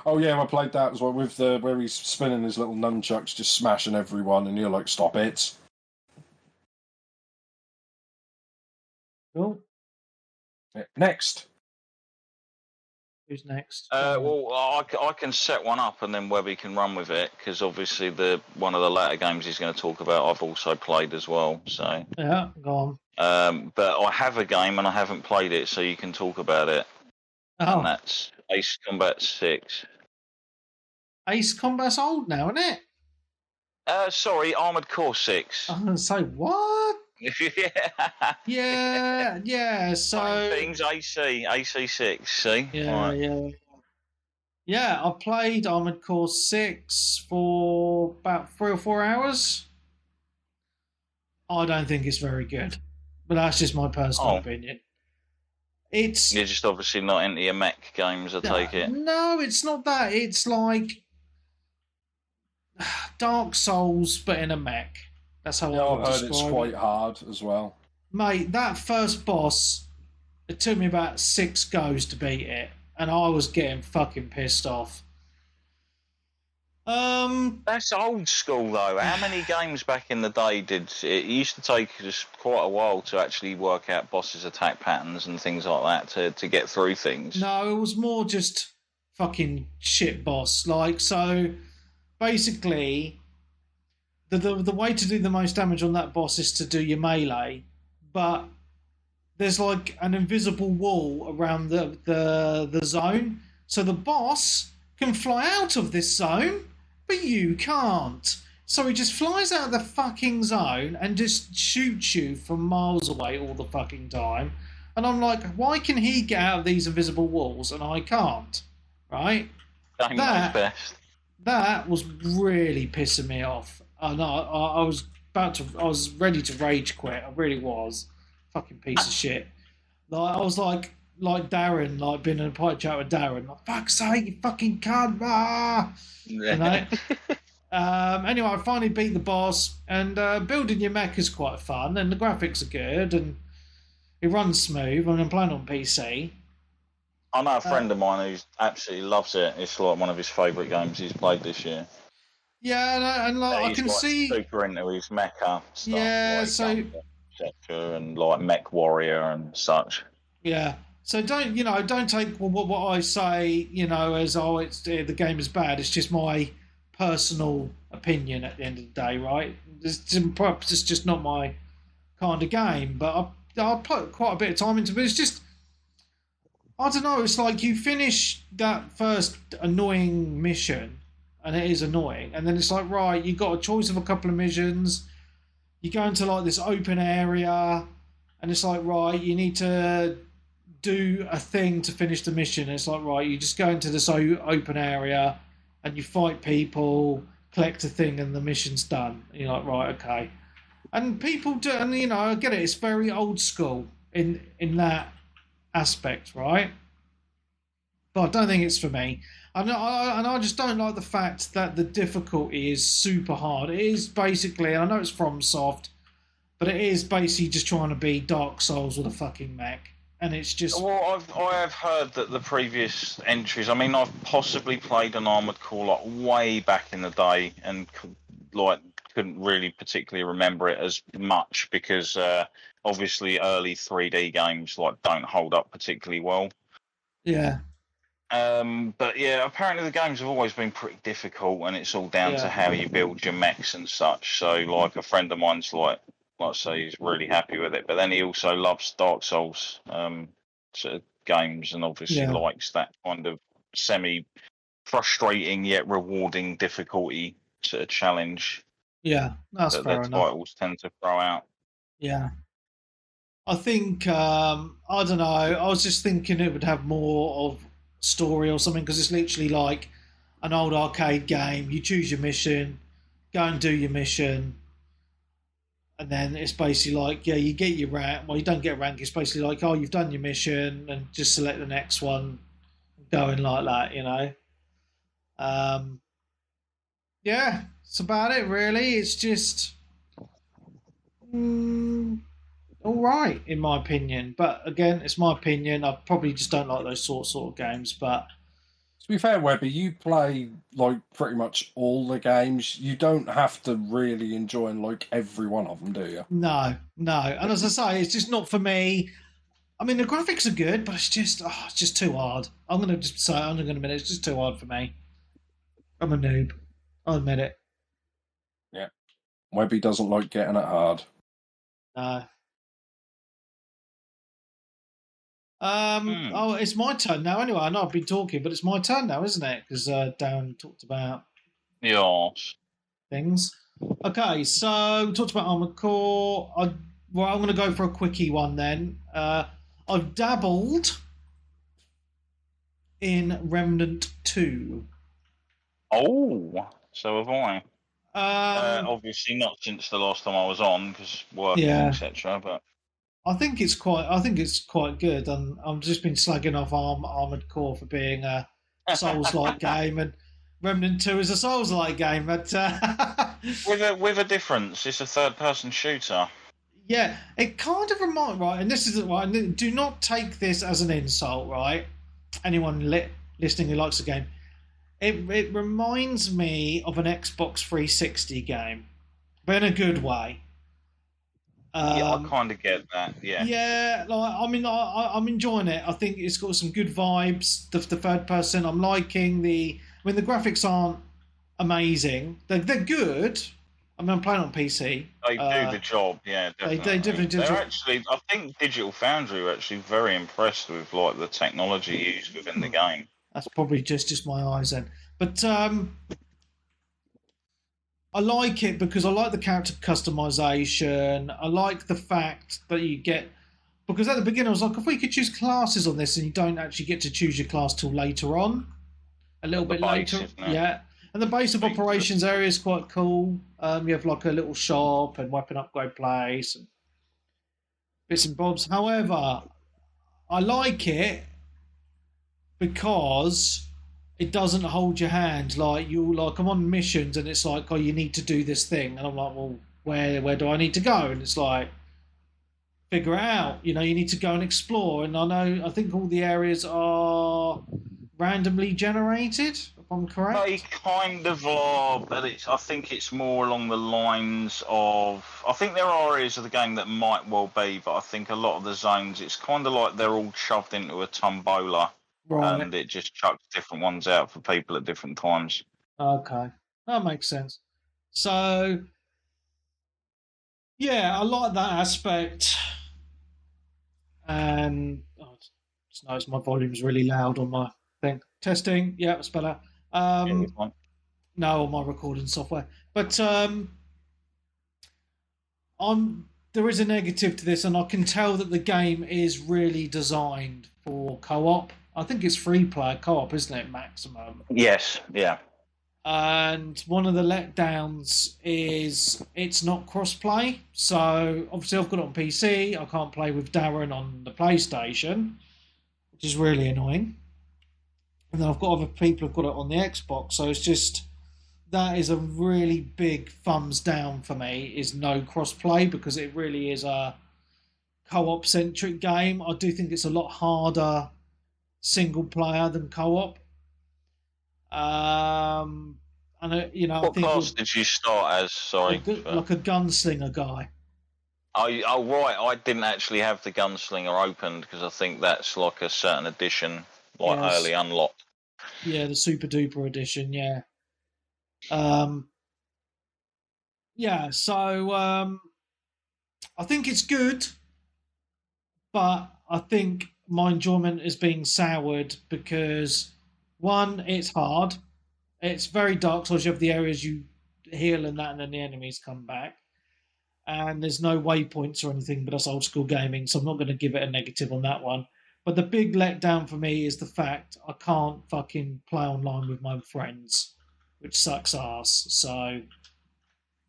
Oh yeah, I played that as well with where he's spinning his little nunchucks, just smashing everyone, and you're like, stop it. Cool. Next. Who's next? Well, I can set one up, and then Webby can run with it, because obviously one of the latter games he's going to talk about, I've also played as well. So yeah, go on. But I have a game and I haven't played it, so you can talk about it. Oh. And that's Ace Combat 6. Ace Combat's old now, isn't it? Sorry, Armored Core 6. I'm going to say, what? yeah. So things AC6. See, yeah. Yeah, I played Armored Core 6 for about 3 or 4 hours. I don't think it's very good, but that's just my personal opinion. It's You're just obviously not into your mech games, I take it. No, it's not that. It's like Dark Souls, but in a mech. That's how I would I've heard describe it's quite hard as well. Mate, that first boss, it took me about 6 goes to beat it, and I was getting fucking pissed off. That's old school though. How many games back in the day did it used to take just quite a while to actually work out bosses' attack patterns and things like that to get through things? No, it was more just fucking shit boss. Like, so basically, the way to do the most damage on that boss is to do your melee, but there's like an invisible wall around the zone, so the boss can fly out of this zone, but you can't. So he just flies out of the fucking zone and just shoots you from miles away all the fucking time. And I'm like, why can he get out of these invisible walls and I can't? Right? Game knows best. That was really pissing me off. And I was ready to rage quit. I really was. Fucking piece of shit. Like, I was like Darren, like being in a pipe chat with Darren. Like, fuck's sake, you fucking cunt! Ah! You know. Anyway, I finally beat the boss, and building your mech is quite fun, and the graphics are good, and it runs smooth. I'm playing on PC. I know a friend of mine who absolutely loves it. It's like one of his favourite games he's played this year. Yeah, and like, I can see super into his mecha stuff. Yeah, so and like Mech Warrior and such. Yeah, so don't take what I say as it's the game is bad. It's just my personal opinion at the end of the day, right? Perhaps it's just not my kind of game, but I put quite a bit of time into it. But it's just, I don't know, it's like you finish that first annoying mission, and it is annoying, and then it's like, right, you got a choice of a couple of missions, you go into like this open area, and it's like, right, you need to do a thing to finish the mission. And it's like, right, you just go into this open area, and you fight people, collect a thing, and the mission's done. And you're like, right, okay. And people do, and I get it. It's very old school in that aspect, right? But I don't think it's for me. And I just don't like the fact that the difficulty is super hard. It is basically, and I know it's from Soft, but it is basically just trying to be Dark Souls with a fucking mech. And it's just... Well, I have heard that the previous entries... I mean, I've possibly played an Armored Core like way back in the day and couldn't really particularly remember it as much because obviously early 3D games don't hold up particularly well. Yeah. But yeah, apparently the games have always been pretty difficult, and it's all down to how you build your mechs and such. So, like, a friend of mine's like I say, he's really happy with it. But then he also loves Dark Souls sort of games, and obviously likes that kind of semi-frustrating yet rewarding difficulty sort of challenge. Yeah, that's that fair their enough. titles tend to throw out. Yeah. I think, I don't know, I was just thinking it would have more of story or something, because it's literally like an old arcade game. You choose your mission, go and do your mission, and then it's basically like, you get your rank. Well, you don't get rank. It's basically like, oh, you've done your mission, and just select the next one, going like that, Yeah, it's about it, really. It's just all right, in my opinion. But again, it's my opinion. I probably just don't like those sort of games. But to be fair, Webby, you play pretty much all the games. You don't have to really enjoy every one of them, do you? No. And as I say, it's just not for me. I mean, the graphics are good, but it's just too hard. I'm going to admit it's just too hard for me. I'm a noob. I'll admit it. Yeah. Webby doesn't like getting it hard. No. Oh, it's my turn now. Anyway, I know I've been talking, but it's my turn now, isn't it? Because Darren talked about things. Okay, so we talked about Armored Core. I'm going to go for a quickie one then. I've dabbled in Remnant 2. Oh, so have I. Um, Obviously not since the last time I was on because working, yeah, etc. But I think it's quite good, and I've just been slagging off Armored Core for being a Souls-like game, and Remnant 2 is a Souls-like game, but with a difference, it's a third-person shooter. yeah, it kind of reminds right, and this is right. Do not take this as an insult, right? Anyone listening who likes the game, it reminds me of an Xbox 360 game, but in a good way. Yeah, I kind of get that. Yeah. Yeah, like I mean, I'm enjoying it. I think it's got some good vibes. The third person, I'm liking the. I mean, the graphics aren't amazing. They're good. I mean, I'm playing on PC. They do the job, yeah, definitely. They definitely do. They're actually, I think Digital Foundry were actually very impressed with like the technology used within the game. That's probably just my eyes then. But I like it because I like the character customization. I like the fact that you get because at the beginning I was like, if we could choose classes on this, and you don't actually get to choose your class till later on, a little bit later, yeah. And the base of operations area is quite cool. You have like a little shop and weapon upgrade place and bits and bobs. However, I like it because it doesn't hold your hand. Like I'm on missions and it's like, oh, you need to do this thing, and I'm like, well, where do I need to go? And it's like, figure it out. You need to go and explore. And I think all the areas are randomly generated, if I'm correct. They kind of are, but I think it's more along the lines of. I think there are areas of the game that might well be, but I think a lot of the zones, it's kind of like they're all shoved into a tombola. Right. And it just chucks different ones out for people at different times. Okay. That makes sense. So, yeah, I like that aspect. And just notice my volume's really loud on my thing. Testing. Yeah, it's better. No, on my recording software. But there is a negative to this, and I can tell that the game is really designed for co-op. I think it's free-player co-op, isn't it, maximum? Yes, yeah. And one of the letdowns is it's not cross-play. So, obviously, I've got it on PC. I can't play with Darren on the PlayStation, which is really annoying. And then I've got other people who've got it on the Xbox. So, it's just... that is a really big thumbs down for me, is no cross-play, because it really is a co-op centric game. I do think it's a lot harder single player than co-op. And what class did you start as? Sorry, like a gunslinger guy. Oh, right. I didn't actually have the gunslinger opened because I think that's like a certain edition, like early unlock. Yeah, the super duper edition. Yeah. Yeah. So I think it's good, but I think my enjoyment is being soured because, one, it's hard. It's very dark, so you have the areas you heal and that, and then the enemies come back. And there's no waypoints or anything, but that's old school gaming, so I'm not going to give it a negative on that one. But the big letdown for me is the fact I can't fucking play online with my friends, which sucks ass. So...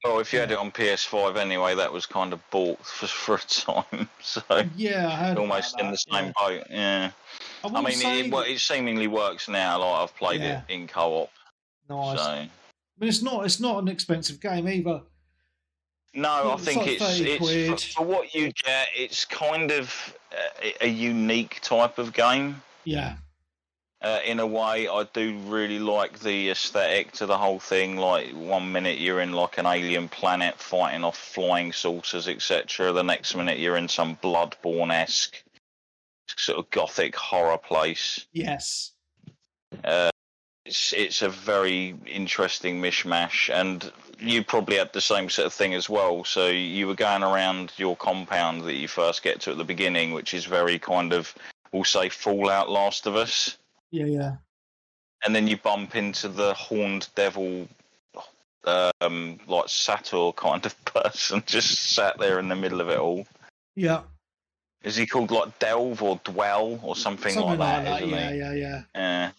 well, if you had it on PS5 anyway, that was kind of bought for a time. So yeah, I heard almost in the same boat. Yeah, I mean, it seemingly works now. Like I've played it in co-op. Nice. So. I mean, it's not an expensive game either. No, I think it's for what you get. It's kind of a unique type of game. Yeah. In a way, I do really like the aesthetic to the whole thing. Like 1 minute you're in like an alien planet fighting off flying saucers, etc. The next minute you're in some Bloodborne-esque sort of gothic horror place. Yes. It's a very interesting mishmash, and you probably had the same sort of thing as well. So you were going around your compound that you first get to at the beginning, which is very kind of, we'll say, Fallout Last of Us. Yeah. And then you bump into the horned devil, like satyr kind of person, just sat there in the middle of it all. Yeah. Is he called like Delve or Dwell or something like that? Isn't yeah, he? yeah. Yeah.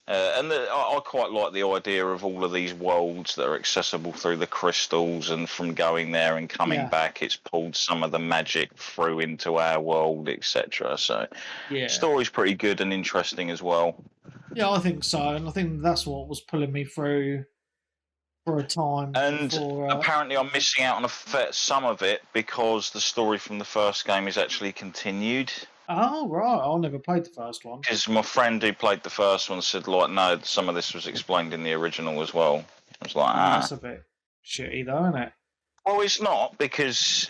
I quite like the idea of all of these worlds that are accessible through the crystals, and from going there and coming back, it's pulled some of the magic through into our world, etc. So, story's pretty good and interesting as well. Yeah, I think so, and I think that's what was pulling me through for a time. And before, apparently, I'm missing out on some of it because the story from the first game is actually continued. Oh, right. I never played the first one. Because my friend who played the first one said, like, no, some of this was explained in the original as well. I was like, That's a bit shitty, though, isn't it? Well, it's not, because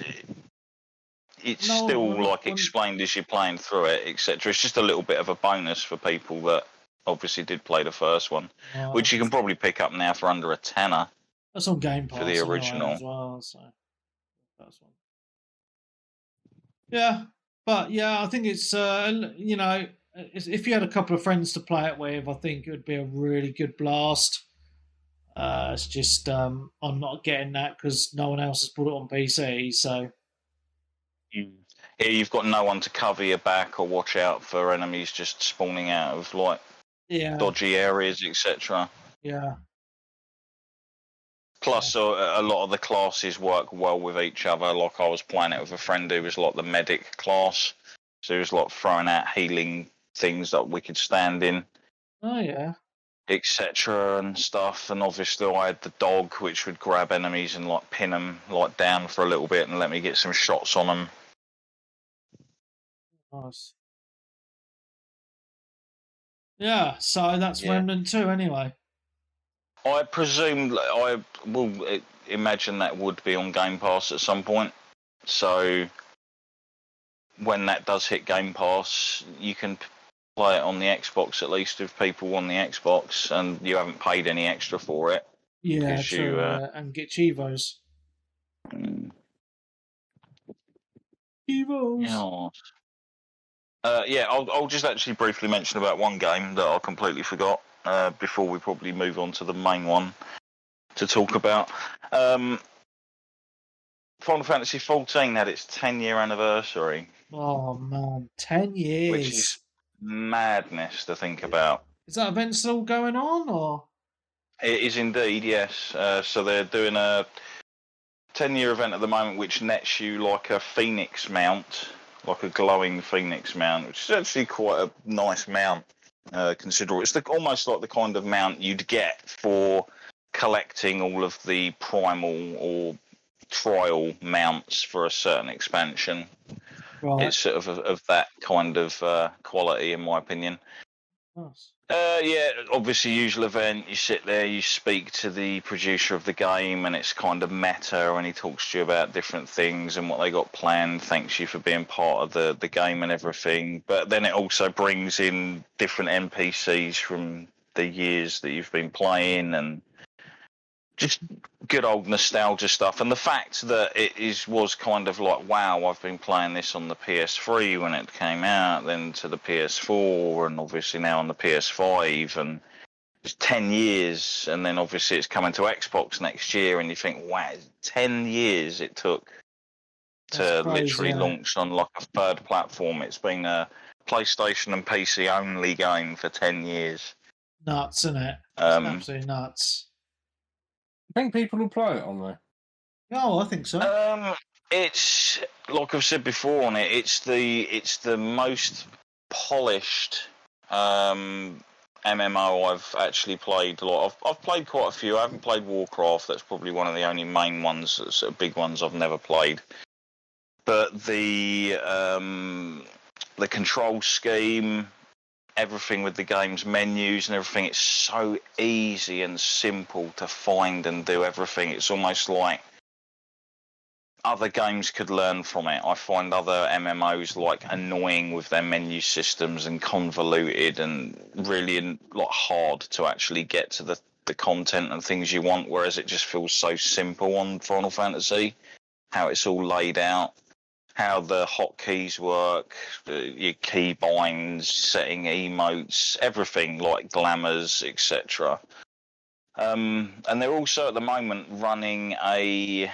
it's still, explained as you're playing through it, etc. It's just a little bit of a bonus for people that obviously did play the first one, which you can probably pick up now for under a tenner. That's on Game Pass for the original as well, so first one. Yeah. But yeah, I think it's if you had a couple of friends to play it with, I think it would be a really good blast. It's just I'm not getting that because no one else has put it on PC. So here you've got no one to cover your back or watch out for enemies just spawning out of dodgy areas, etc. Yeah. Plus, a lot of the classes work well with each other. Like, I was playing it with a friend who was like the medic class, so he was like throwing out healing things that we could stand in. Oh yeah. Etc. and stuff. And obviously, I had the dog, which would grab enemies and like pin them like down for a little bit and let me get some shots on them. Nice. Yeah. So that's Remnant 2 anyway. I presume I will imagine that would be on Game Pass at some point. So when that does hit Game Pass, you can play it on the Xbox, at least if people on the Xbox, and you haven't paid any extra for it. Yeah, true. And get Chivos. Chivos. Yeah. I'll just actually briefly mention about one game that I completely forgot before we probably move on to the main one to talk about. Final Fantasy XIV had its 10-year anniversary. Oh man, 10 years. Which is madness to think about. Is that event still going on, or? It is indeed, yes. So they're doing a 10-year event at the moment, which nets you like a Phoenix mount, like a glowing Phoenix mount, which is actually quite a nice mount. Consider it's almost like the kind of mount you'd get for collecting all of the primal or trial mounts for a certain expansion. Right. It's sort of that kind of quality, in my opinion. Nice. Yeah, obviously, usual event. You sit there, you speak to the producer of the game, and it's kind of meta, and he talks to you about different things and what they got planned. Thanks you for being part of the game and everything. But then it also brings in different NPCs from the years that you've been playing, and just good old nostalgia stuff. And the fact that it was kind of like, wow, I've been playing this on the PS3 when it came out, then to the PS4, and obviously now on the PS5, and it's 10 years, and then obviously it's coming to Xbox next year, and you think, wow, 10 years it took to literally launch on like a third platform. It's been a PlayStation and PC only game for 10 years. Nuts, isn't it? It's absolutely nuts. I think people will play it on there. Oh, I think so. It's like I've said before on it. It's the most polished MMO I've actually played. I've played quite a few. I haven't played Warcraft. That's probably one of the only main ones, sort of big ones I've never played. But the control scheme, everything with the game's menus and everything, it's so easy and simple to find and do everything. It's almost like other games could learn from it. I find other MMOs like annoying with their menu systems and convoluted and really like hard to actually get to the content and things you want, whereas it just feels so simple on Final Fantasy, how it's all laid out. How the hotkeys work, your key binds, setting emotes, everything like glamours, etc. And they're also at the moment running a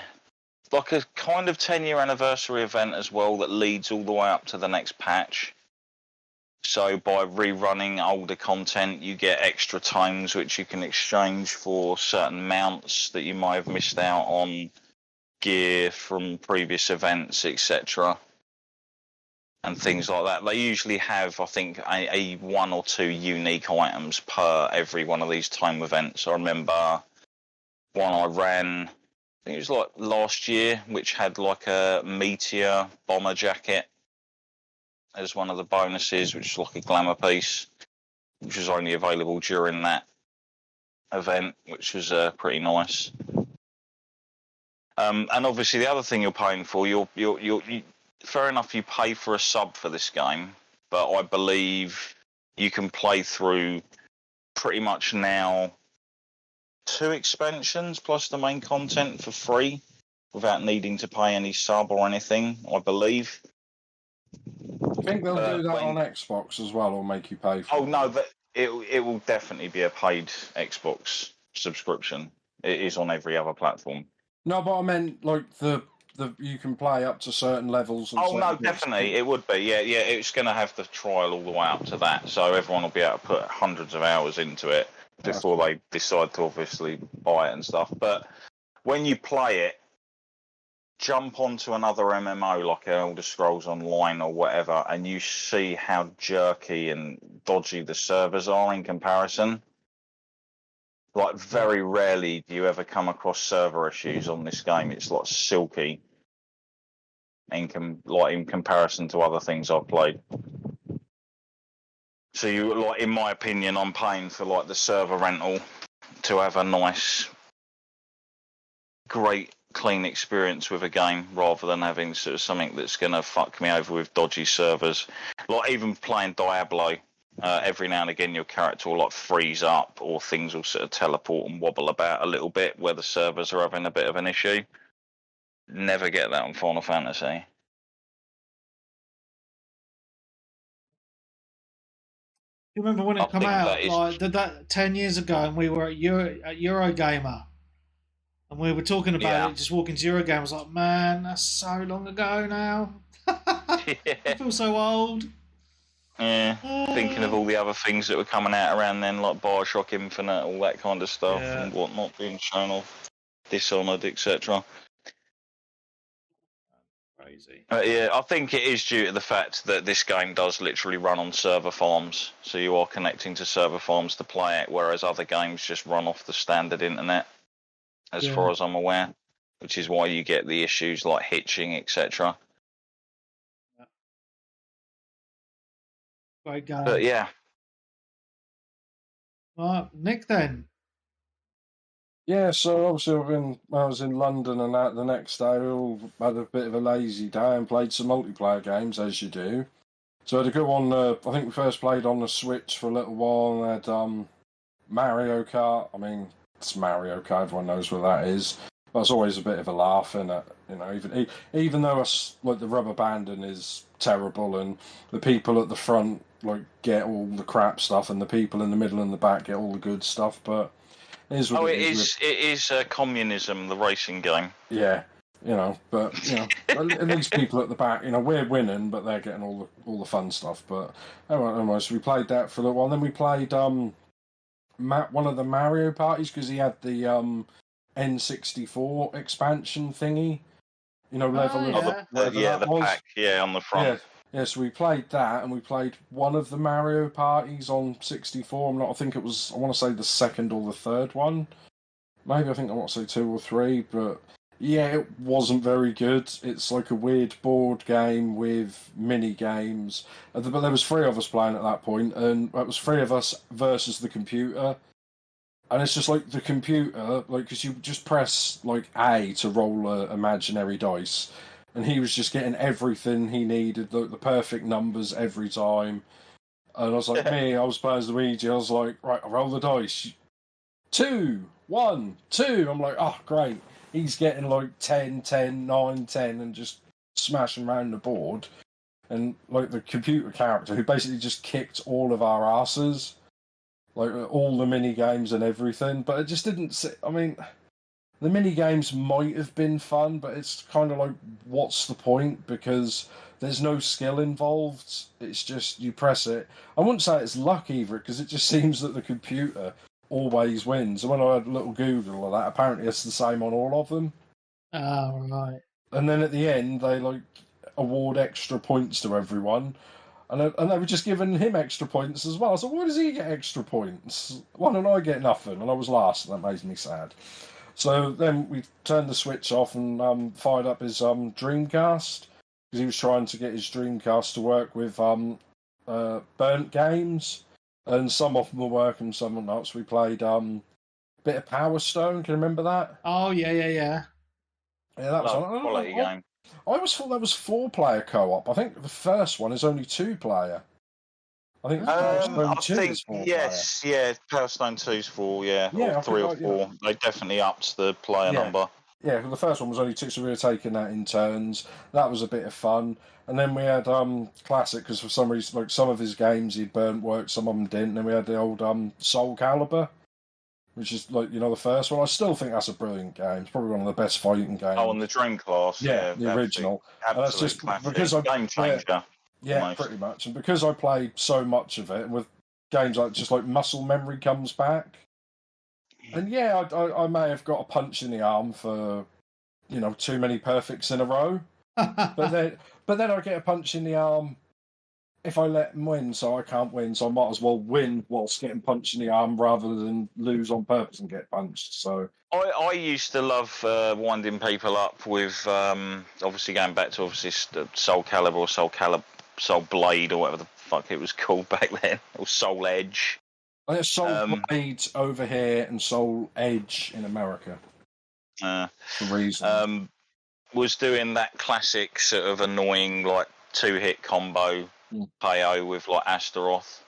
like a kind of 10-year anniversary event as well that leads all the way up to the next patch. So by rerunning older content, you get extra tomes which you can exchange for certain mounts that you might have missed out on, gear from previous events, etc. and things like that. They usually have, I think, a 1 or 2 unique items per every one of these tome events. I remember one I ran, I think it was like last year, which had like a meteor bomber jacket as one of the bonuses, which is like a glamour piece, which was only available during that event, which was pretty nice. And obviously, the other thing you're paying for, you fair enough, you pay for a sub for this game, but I believe you can play through pretty much now 2 expansions plus the main content for free without needing to pay any sub or anything, I believe. I think they'll do that on Xbox as well, or make you pay for it. Oh, no, it will definitely be a paid Xbox subscription. It is on every other platform. No, but I meant like the you can play up to certain levels. And no, definitely it would be. Yeah. It's going to have the trial all the way up to that, so everyone will be able to put hundreds of hours into it before they decide to obviously buy it and stuff. But when you play it, jump onto another MMO like Elder Scrolls Online or whatever, and you see how jerky and dodgy the servers are in comparison. Like, very rarely do you ever come across server issues on this game. It's like silky in comparison to other things I've played. So in my opinion, I'm paying for like the server rental to have a nice, great, clean experience with a game rather than having sort of something that's going to fuck me over with dodgy servers. Like even playing Diablo, every now and again your character will like freeze up or things will sort of teleport and wobble about a little bit where the servers are having a bit of an issue. Never get that on Final Fantasy. You remember when it came out, like that 10 years ago, and we were at Eurogamer, and we were talking about it, just walking to Eurogamer. I was like, man, that's so long ago now. I feel so old. Yeah, thinking of all the other things that were coming out around then, like Bioshock Infinite, all that kind of stuff, and whatnot being shown off, Dishonored, etc. Crazy. Yeah, I think it is due to the fact that this game does literally run on server farms, so you are connecting to server farms to play it, whereas other games just run off the standard internet, as far as I'm aware, which is why you get the issues like hitching, etc. Great game. But yeah. Right, Nick then. Yeah, so obviously I was in London and that the next day we all had a bit of a lazy day and played some multiplayer games, as you do. So I had a good one, I think we first played on the Switch for a little while and had Mario Kart. I mean, it's Mario Kart, everyone knows what that is. But it's always a bit of a laugh, and you know, even though like the rubber banding is terrible and the people at the front like get all the crap stuff and the people in the middle and the back get all the good stuff, but it is communism, the racing game. Yeah, you know, but you know, at least people at the back, you know, we're winning, but they're getting all the fun stuff. But anyway, so we played that for a little while. Then we played one of the Mario parties because he had the N64 expansion thingy. You know, level the pack, on the front. Yeah, so we played that, and we played one of the Mario parties on 64. I want to say the second or the third one. Maybe I want to say 2 or 3, but yeah, it wasn't very good. It's like a weird board game with mini games. But there was 3 of us playing at that point, and it was 3 of us versus the computer. And it's just like the computer, like, because you just press like A to roll imaginary dice. And he was just getting everything he needed, the perfect numbers every time. And I was like, I was playing as Luigi. I was like, right, I roll the dice. 2, 1, 2. I'm like, oh, great. He's getting like 10, 10, 9, 10, and just smashing around the board. And like the computer character who basically just kicked all of our asses, like all the mini games and everything. But it just didn't. I mean, The mini games might have been fun, but it's kind of like, what's the point? Because there's no skill involved. It's just you press it. I wouldn't say it's luck either, because it just seems that the computer always wins. And when I had a little Google of that, apparently it's the same on all of them. Oh, right. And then at the end, they like award extra points to everyone. And they were just giving him extra points as well. So why does he get extra points? Why don't I get nothing? And I was last, and that made me sad. So then we turned the Switch off and fired up his Dreamcast, because he was trying to get his Dreamcast to work with burnt games, and some of them were working, some were not. So we played a bit of Power Stone. Can you remember that? Oh, yeah. Yeah, that was quality game. I always thought that was 4-player co-op. I think the first one is only 2-player. I think Power Stone 2 is 4-player. Yes, yeah, Power Stone 2's 4, yeah, or 3 or 4. Yeah. They definitely upped the player number. Yeah, the first one was only 2, so we were taking that in turns. That was a bit of fun. And then we had Classic, because for some reason, like some of his games he'd burnt work, some of them didn't. And then we had the old Soul Calibur, which is like, the first one. I still think that's a brilliant game. It's probably one of the best fighting games. Oh, and the Dreamcast. Yeah, the original. Absolute that's just classic. because Game changer. Yeah, almost. Pretty much. And because I played so much of it, and with games like muscle memory comes back. And yeah, I may have got a punch in the arm for, too many perfects in a row. but then I get a punch in the arm if I let him win, so I can't win, so I might as well win whilst getting punched in the arm rather than lose on purpose and get punched. So I used to love winding people up with obviously going back to Soul Calibur or Soul Blade or whatever the fuck it was called back then, or Soul Edge. I think Soul Blade over here and Soul Edge in America. For reasons. Was doing that classic sort of annoying like 2-hit combo KO with like Astaroth,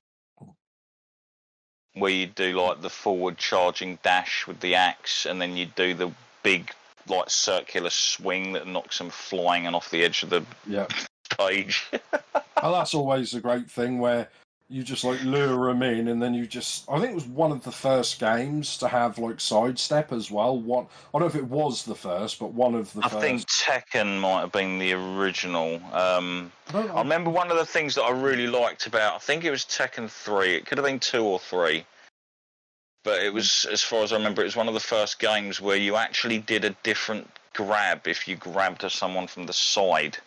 where you do like the forward charging dash with the axe, and then you do the big like circular swing that knocks them flying and off the edge of the page. Oh, that's always a great thing where you just like lure them in, and then I think it was one of the first games to have like sidestep as well. I don't know if it was the first, but one of the first. I think Tekken might have been the original. I remember one of the things that I really liked about, I think it was Tekken 3, it could have been 2 or 3, but it was, as far as I remember, it was one of the first games where you actually did a different grab if you grabbed someone from the side.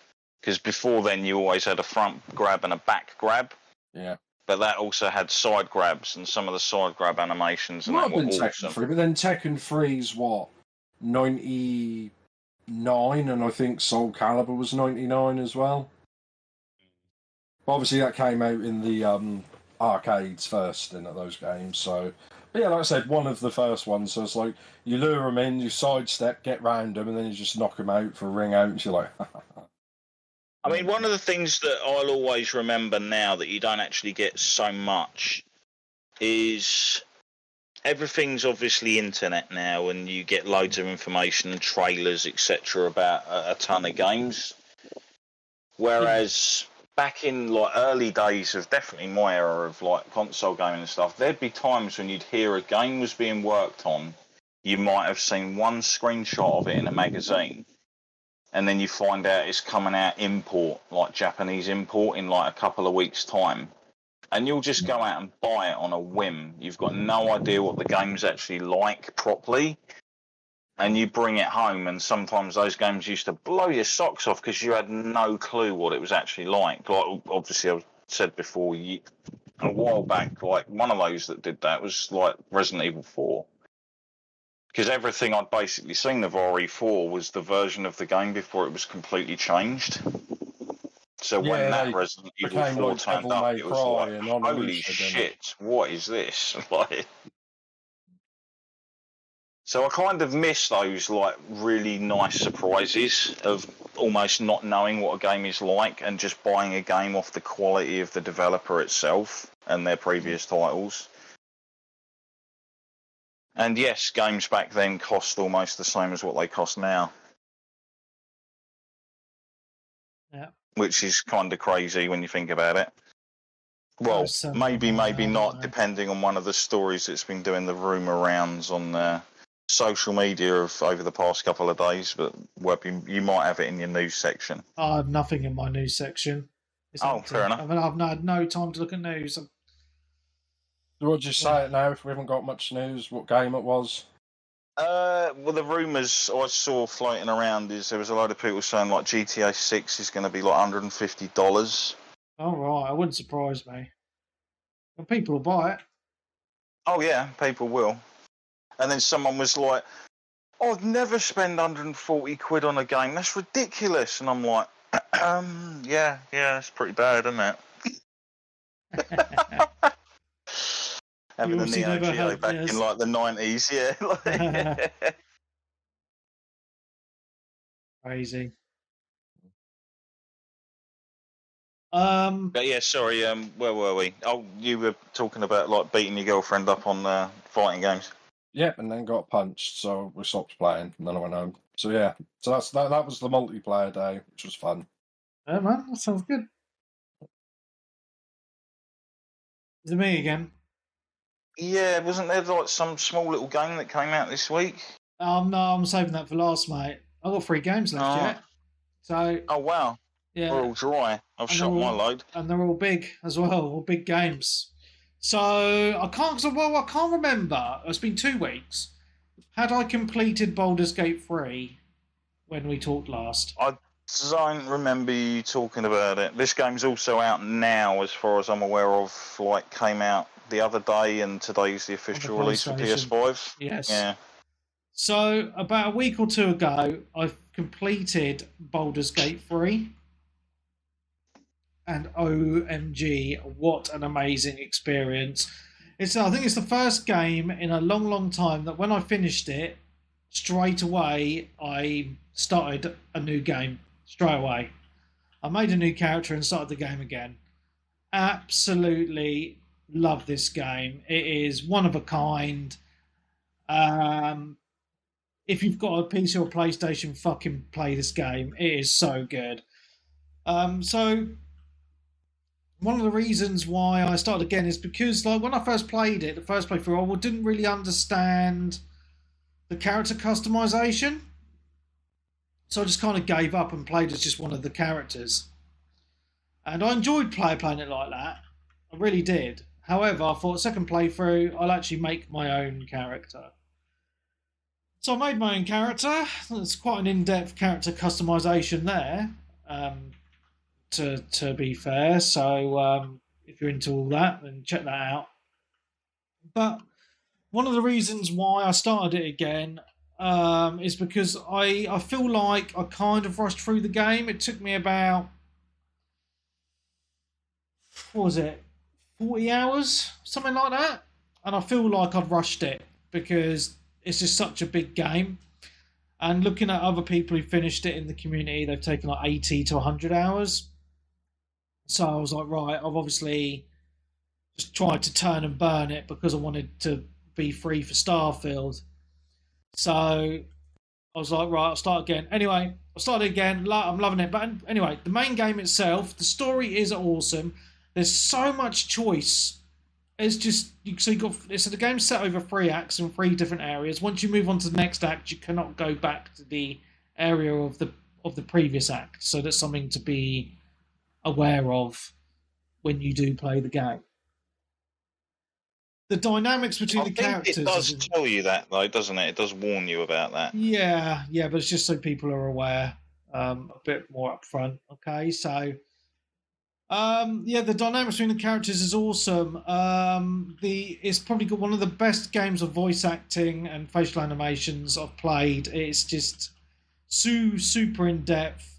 Because before then you always had a front grab and a back grab. Yeah. But that also had side grabs, and some of the side grab animations. And might have been awesome. Tekken 3, but then Tekken 3's what, 99, and I think Soul Calibur was 99 as well. Obviously, that came out in the arcades first in those games. So, but yeah, like I said, one of the first ones. So it's like you lure them in, you sidestep, get round them, and then you just knock them out for a ring out, and you're like. I mean, one of the things that I'll always remember now that you don't actually get so much is everything's obviously internet now, and you get loads of information and trailers, etc., about a ton of games. Whereas back in like early days of definitely my era of like console gaming and stuff, there'd be times when you'd hear a game was being worked on, you might have seen one screenshot of it in a magazine. And then you find out it's coming out import, like Japanese import, in like a couple of weeks' time. And you'll just go out and buy it on a whim. You've got no idea what the game's actually like properly. And you bring it home, and sometimes those games used to blow your socks off because you had no clue what it was actually like. Like obviously, I've said before, a while back, like one of those that did that was like Resident Evil 4. Because everything I'd basically seen of RE4 was the version of the game before it was completely changed. So when that Resident Evil 4 like turned up, it was like, holy shit, what is this? Like, so I kind of miss those like really nice surprises of almost not knowing what a game is like and just buying a game off the quality of the developer itself and their previous titles. And yes, games back then cost almost the same as what they cost now. Yeah. Which is kind of crazy when you think about it. Well, maybe not, depending on one of the stories that's been doing the rumour rounds on social media of over the past couple of days, but you might have it in your news section. I have nothing in my news section. It's empty. Fair enough. I mean, I've had no time to look at news. We'll just say it now if we haven't got much news, what game it was. Well, the rumours I saw floating around is there was a load of people saying like GTA 6 is going to be like $150. All right, it wouldn't surprise me. Well, people will buy it. Oh yeah, people will. And then someone was like, I'd never spend 140 quid on a game. That's ridiculous. And I'm like, yeah, it's pretty bad, isn't it? Having a Neo Geo back in like the 90s, yeah. Crazy. But yeah, sorry. Where were we? Oh, you were talking about like beating your girlfriend up on fighting games. Yep, and then got punched, so we stopped playing, and then I went home. So yeah, so that was the multiplayer day, which was fun. Oh man, that sounds good. Is it me again? Yeah, wasn't there like some small little game that came out this week? No, I'm saving that for last, mate. I've got 3 games left yet. So. Oh wow. Yeah. We're all dry. I've shot my load. And they're all big as well, all big games. So I can't remember. It's been 2 weeks. Had I completed Baldurs Gate 3 when we talked last? I don't remember you talking about it. This game's also out now, as far as I'm aware of. Like, came out the other day, and today's the official release for PS5. Yes. Yeah. So about a week or 2 ago, I've completed Baldurs Gate 3. And OMG, what an amazing experience. I think it's the first game in a long, long time that when I finished it, straight away, I started a new game. Straight away. I made a new character and started the game again. Absolutely love this game. It is one of a kind. If you've got a PC or PlayStation, fucking play this game. It is so good. So one of the reasons why I started again is because, like, when I first played it, the first playthrough, I didn't really understand the character customization. So I just kind of gave up and played as just one of the characters. And I enjoyed playing it like that. I really did. However, I thought second playthrough, I'll actually make my own character. So I made my own character. It's quite an in-depth character customization there. To be fair, so if you're into all that, then check that out. But one of the reasons why I started it again is because I feel like I kind of rushed through the game. It took me about, what was it, 40 hours, something like that, and I feel like I've rushed it because it's just such a big game. And looking at other people who finished it in the community, they've taken like 80 to 100 hours. So I was like, right, I've obviously just tried to turn and burn it because I wanted to be free for Starfield. So I was like, right, I'll start again. Anyway, I started again. I'm loving it. But anyway, the main game itself, the story is awesome. There's so much choice. It's just, so the game's set over 3 acts in 3 different areas. Once you move on to the next act, you cannot go back to the area of the previous act. So that's something to be aware of when you do play the game. The dynamics between the characters. It does tell you that, though, doesn't it? It does warn you about that. Yeah, but it's just so people are aware a bit more upfront. Okay, so the dynamics between the characters is awesome. It's probably got one of the best games of voice acting and facial animations I've played. It's just super in depth.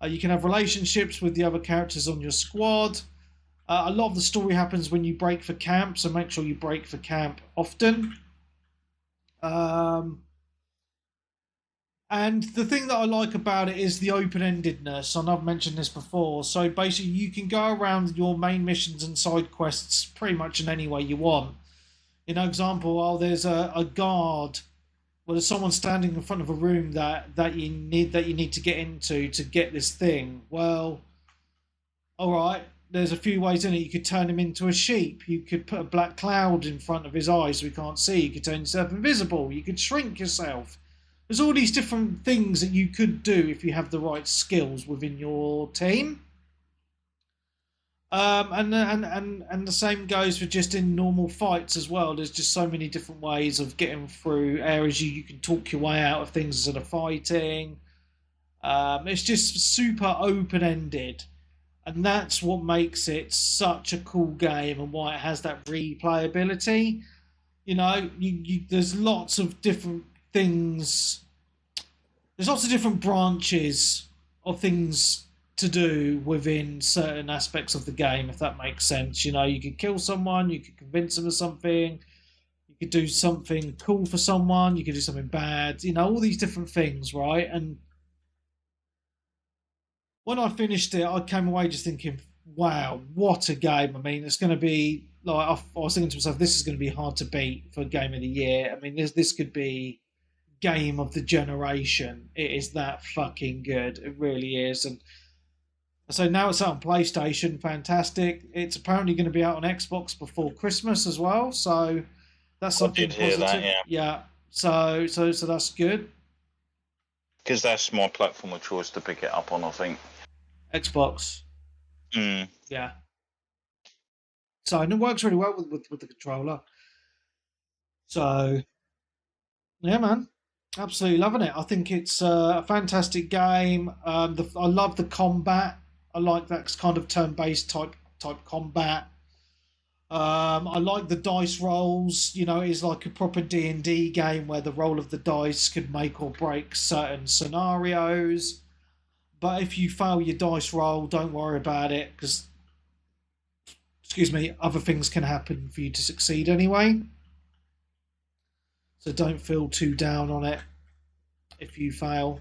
You can have relationships with the other characters on your squad. A lot of the story happens when you break for camp, so make sure you break for camp often. And the thing that I like about it is the open-endedness, and I've mentioned this before. So basically, you can go around your main missions and side quests pretty much in any way you want. In example, there's a guard. Well, there's someone standing in front of a room that you need to get into to get this thing. Well, all right. there's a few ways in it. You could turn him into a sheep. You could put a black cloud in front of his eyes so he can't see. You could turn yourself invisible. You could shrink yourself. There's all these different things that you could do if you have the right skills within your team. And the same goes for just in normal fights as well. There's just so many different ways of getting through areas. You can talk your way out of things instead of fighting. It's just super open-ended. And that's what makes it such a cool game and why it has that replayability. You know, there's lots of different things. There's lots of different branches of things to do within certain aspects of the game, if that makes sense. You know, you could kill someone, you could convince them of something, you could do something cool for someone, you could do something bad, you know, all these different things, right? And when I finished it, I came away just thinking, wow, what a game. I mean, it's going to be, like, I was thinking to myself, this is going to be hard to beat for Game of the Year. I mean, this could be game of the generation. It is that fucking good. It really is. And so now it's out on PlayStation. Fantastic. It's apparently going to be out on Xbox before Christmas as well. So that's something positive. That, yeah. So that's good. Because that's my platform of choice to pick it up on, I think. Xbox. Yeah. So and it works really well with the controller. So yeah, man. Absolutely loving it. I think it's a fantastic game. I love the combat. I like that kind of turn-based type combat. I like the dice rolls. You know, it's like a proper D&D game where the roll of the dice could make or break certain scenarios. But if you fail your dice roll, don't worry about it because, other things can happen for you to succeed anyway. So don't feel too down on it if you fail.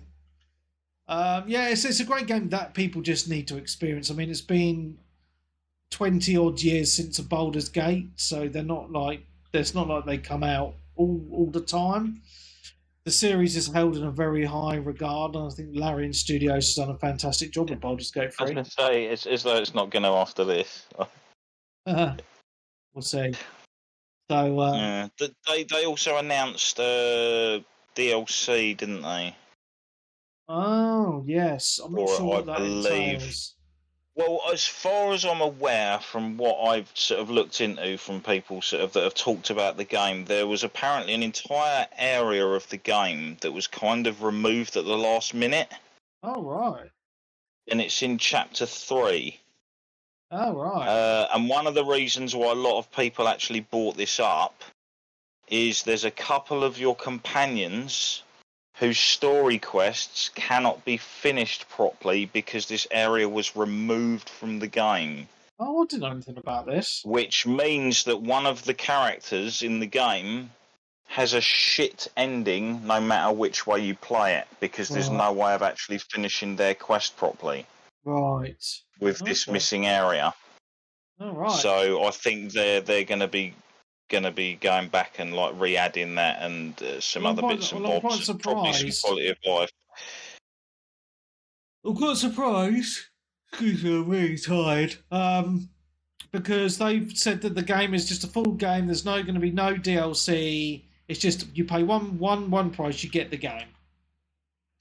It's a great game that people just need to experience. I mean, it's been 20 odd years since a Baldurs Gate, so it's not like they come out all the time. The series is held in a very high regard, and I think Larian Studios has done a fantastic job with Baldur's Gate 3. I was going to say, it's as though it's not going to after this. We'll see. So they also announced DLC, didn't they? Oh yes, I'm not sure what that entails. Well, as far as I'm aware, from what I've sort of looked into from people sort of that have talked about the game, there was apparently an entire area of the game that was kind of removed at the last minute. Oh right. And it's in Chapter 3. Oh right. And one of the reasons why a lot of people actually bought this up is there's a couple of your companions whose story quests cannot be finished properly because this area was removed from the game. Oh, I didn't know anything about this. Which means that one of the characters in the game has a shit ending no matter which way you play it, because there's no way of actually finishing their quest properly. Right. With this missing area. All right. So I think they're going to be going back and like re-adding that and some other bits and bobs, probably some quality of life. I'm quite surprised. Excuse me, I'm really tired. Because they've said that the game is just a full game. There's going to be no DLC. It's just you pay one price, you get the game.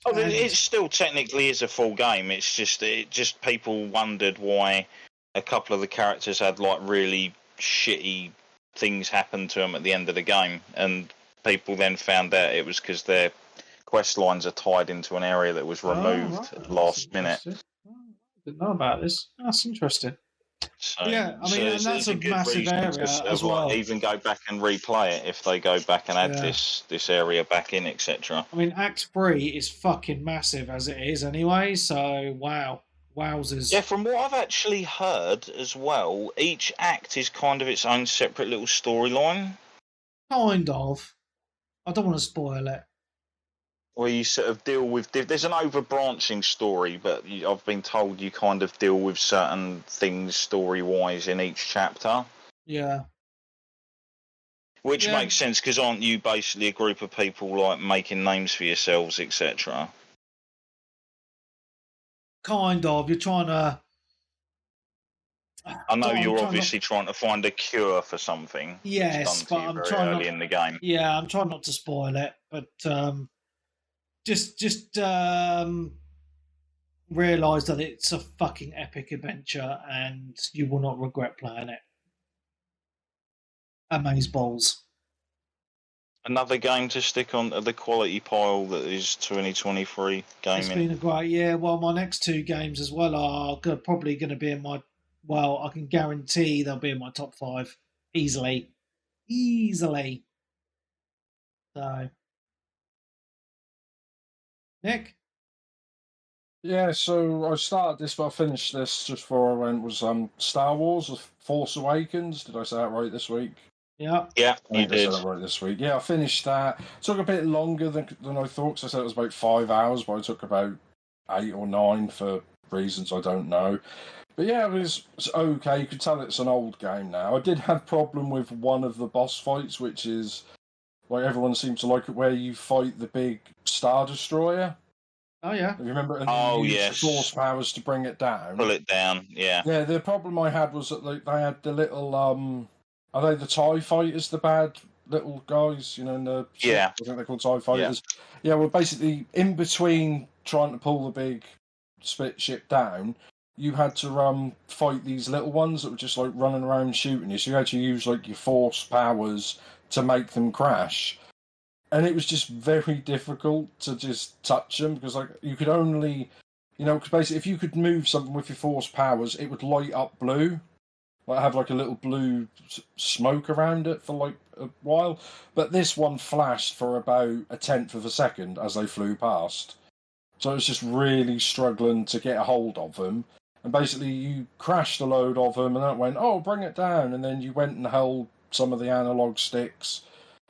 Oh, it still technically is a full game. It's just people wondered why a couple of the characters had like really shitty things happen to them at the end of the game, and people then found out it was because their quest lines are tied into an area that was removed at the last minute. I didn't know about this. That's interesting. So, yeah, I mean, and that's a massive area as well. Even go back and replay it if they go back and add this area back in, etc. I mean, Act 3 is fucking massive as it is anyway, so wow. Wowzers. Yeah, from what I've actually heard as well, each act is kind of its own separate little storyline. Kind of. I don't want to spoil it. Where you sort of deal with... There's an overbranching story, but I've been told you kind of deal with certain things story-wise in each chapter. Yeah. Which makes sense, because aren't you basically a group of people like making names for yourselves, etc.? Kind of. You're trying to... I know I'm you're trying obviously trying to find a cure for something. Yes, It's but done to you I'm very trying early not. in the game. Yeah, I'm trying not to spoil it, but just realize that it's a fucking epic adventure, and you will not regret playing it. Amaze balls. Another game to stick on the quality pile that is 2023 It's gaming. been a great year. Well, my next two games as well are probably going to be in my. Well, I can guarantee they'll be in my top 5 easily, easily. So, Nick. Yeah, so I started this, but I finished this just before I went. Was Star Wars: The Force Awakens? Did I say that right this week? Yeah. Yeah, I think I said that right this week. Yeah, I finished that. It took a bit longer than I thought, because I said it was about 5 hours, but it took about 8 or 9 for reasons I don't know. But yeah, it's okay. You could tell it's an old game now. I did have problem with one of the boss fights, which is like everyone seems to like it, where you fight the big Star Destroyer. Oh yeah. You remember? And Oh, you use yes. the force powers to bring it down. Pull it down, yeah. Yeah, the problem I had was that they had the little are they the TIE fighters, the bad little guys, in the ship? Yeah. I think they're called TIE fighters. Yeah, well basically in between trying to pull the big spit ship down, you had to fight these little ones that were just like running around shooting you. So you had to use like your force powers to make them crash. And it was just very difficult to just touch them, because like you could only, because basically if you could move something with your force powers, it would light up blue, like have like a little blue smoke around it for like a while. But this one flashed for about a tenth of a second as they flew past. So it was just really struggling to get a hold of them. And basically you crashed a load of them, and then it went, oh, bring it down. And then you went and held some of the analog sticks,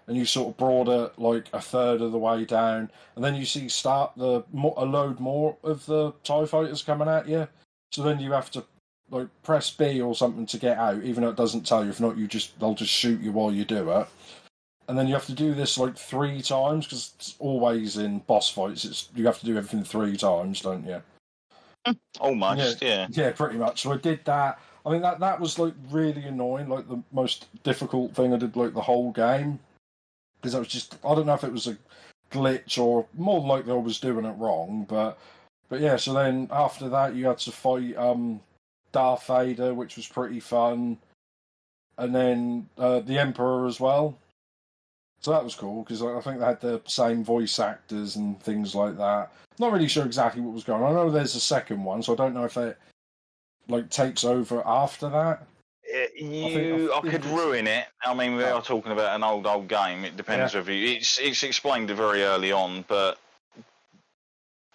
and you sort of brought it like a third of the way down, and then you see a load more of the TIE fighters coming at you. So then you have to like press B or something to get out, even though it doesn't tell you. If not, they'll just shoot you while you do it. And then you have to do this like 3 times, because it's always in boss fights. You have to do everything 3 times, don't you? Almost, yeah. Yeah, pretty much. So I did that. I mean, that was like really annoying. Like the most difficult thing I did like the whole game. Because I was just, I don't know if it was a glitch or more likely I was doing it wrong, but yeah. So then after that, you had to fight Darth Vader, which was pretty fun, and then the Emperor as well. So that was cool, because I think they had the same voice actors and things like that. Not really sure exactly what was going on. I know there's a second one, so I don't know if it like takes over after that. I could ruin it. I mean, we are talking about an old game. It depends if it's explained very early on, but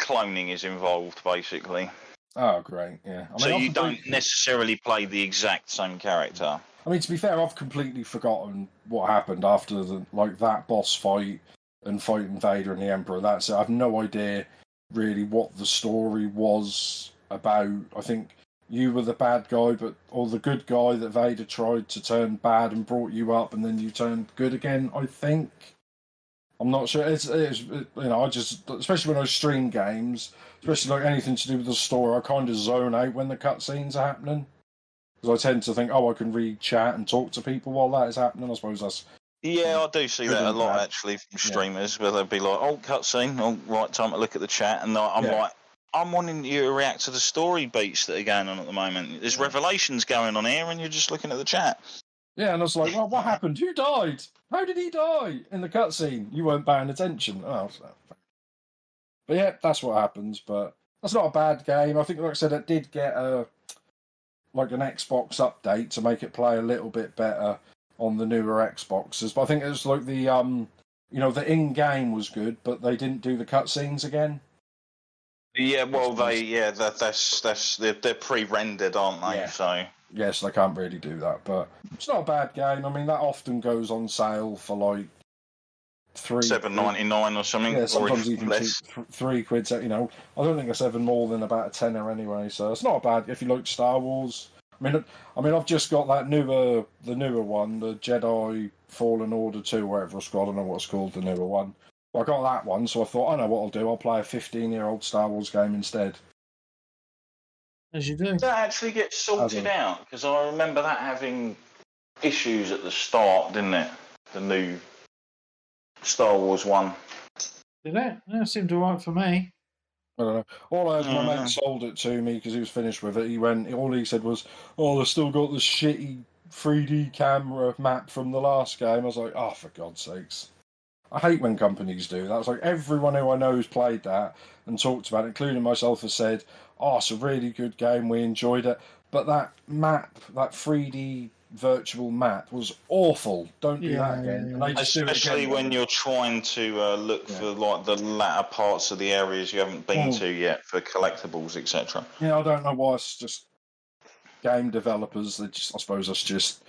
cloning is involved basically. Oh, great! Yeah. So you don't necessarily play the exact same character. I mean, to be fair, I've completely forgotten what happened after that boss fight and fighting Vader and the Emperor. That's it. I have no idea really what the story was about. I think you were the bad guy, or the good guy that Vader tried to turn bad and brought you up, and then you turned good again, I think. I'm not sure. It's I just, especially when I stream games, especially like anything to do with the story, I kind of zone out when the cutscenes are happening. Because I tend to think, I can read chat and talk to people while that is happening. I suppose that's... Yeah, I do see that a lot, actually, from streamers, where they'll be like, cutscene, right, time to look at the chat, and I'm wanting you to react to the story beats that are going on at the moment. There's revelations going on here, and you're just looking at the chat. Yeah, and I was like, well, what happened? Who died? How did he die? In the cutscene. You weren't paying attention. But yeah, that's what happens, but that's not a bad game. I think, like I said, it did get an Xbox update to make it play a little bit better on the newer Xboxes. But I think it was like the the in-game was good, but they didn't do the cutscenes again. Yeah, well, they're pre-rendered, aren't they? Yeah. So yes, they can't really do that, but it's not a bad game. I mean, that often goes on sale for like $7.99 or something. Yeah, sometimes or even less. £3. I don't think it's ever more than about a tenner anyway. So it's not a bad if you like Star Wars. I mean, I've just got the newer one, the Jedi Fallen Order 2, whatever it's called. I don't know what it's called, the newer one. I got that one, so I thought, I know what I'll do. I'll play a 15-year-old Star Wars game instead. As you do. Did that actually get sorted out? Because I remember that having issues at the start, didn't it? The new Star Wars one. Did it? Yeah, it seemed alright for me. I don't know. All I had, my mate sold it to me because he was finished with it. All he said was, "Oh, they've still got the shitty 3D camera map from the last game." I was like, "Oh, for God's sakes!" I hate when companies do that. It's like everyone who I know who's played that and talked about it, including myself, has said, "Oh, it's a really good game. We enjoyed it." But that map, that 3D virtual map, was awful. Don't do that again. And especially when you're trying to look for like the latter parts of the areas you haven't been to yet for collectibles, etc. Yeah, I don't know why. It's just game developers. I suppose that's just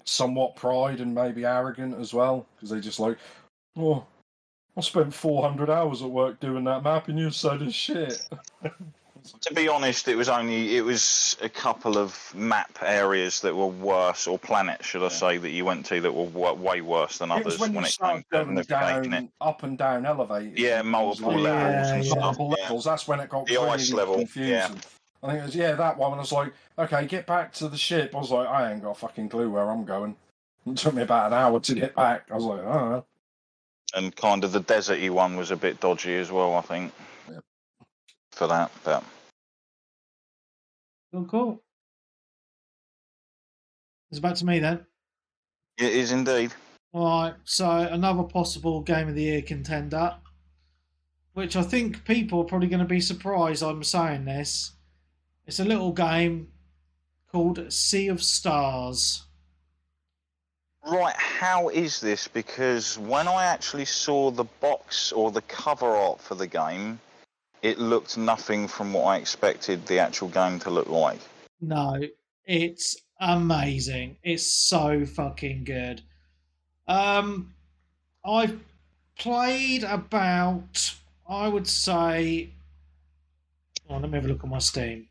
somewhat pride and maybe arrogant as well, because they just like, "Oh, I spent 400 hours at work doing that map, and you said it's shit." To be honest, it was a couple of map areas that were worse, or planets, should I say, that you went to that were way worse than others when it came to navigating it. Up and down elevators. Yeah, multiple levels and stuff. Multiple levels. That's when it got really ice level, confusing. Yeah. I think it was that one. And I was like, okay, get back to the ship. I was like, I ain't got a fucking clue where I'm going. It took me about an hour to get back. I was like, oh. And kind of the deserty one was a bit dodgy as well, I think. Yeah. For that, but. Cool. It's back to me then. It is indeed. Alright, so another possible Game of the Year contender, which I think people are probably going to be surprised I'm saying this. It's a little game called Sea of Stars. Right, how is this? Because when I actually saw the box or the cover art for the game, it looked nothing from what I expected the actual game to look like. No, it's amazing. It's so fucking good. I've played about, I would say, let me have a look at my Steam.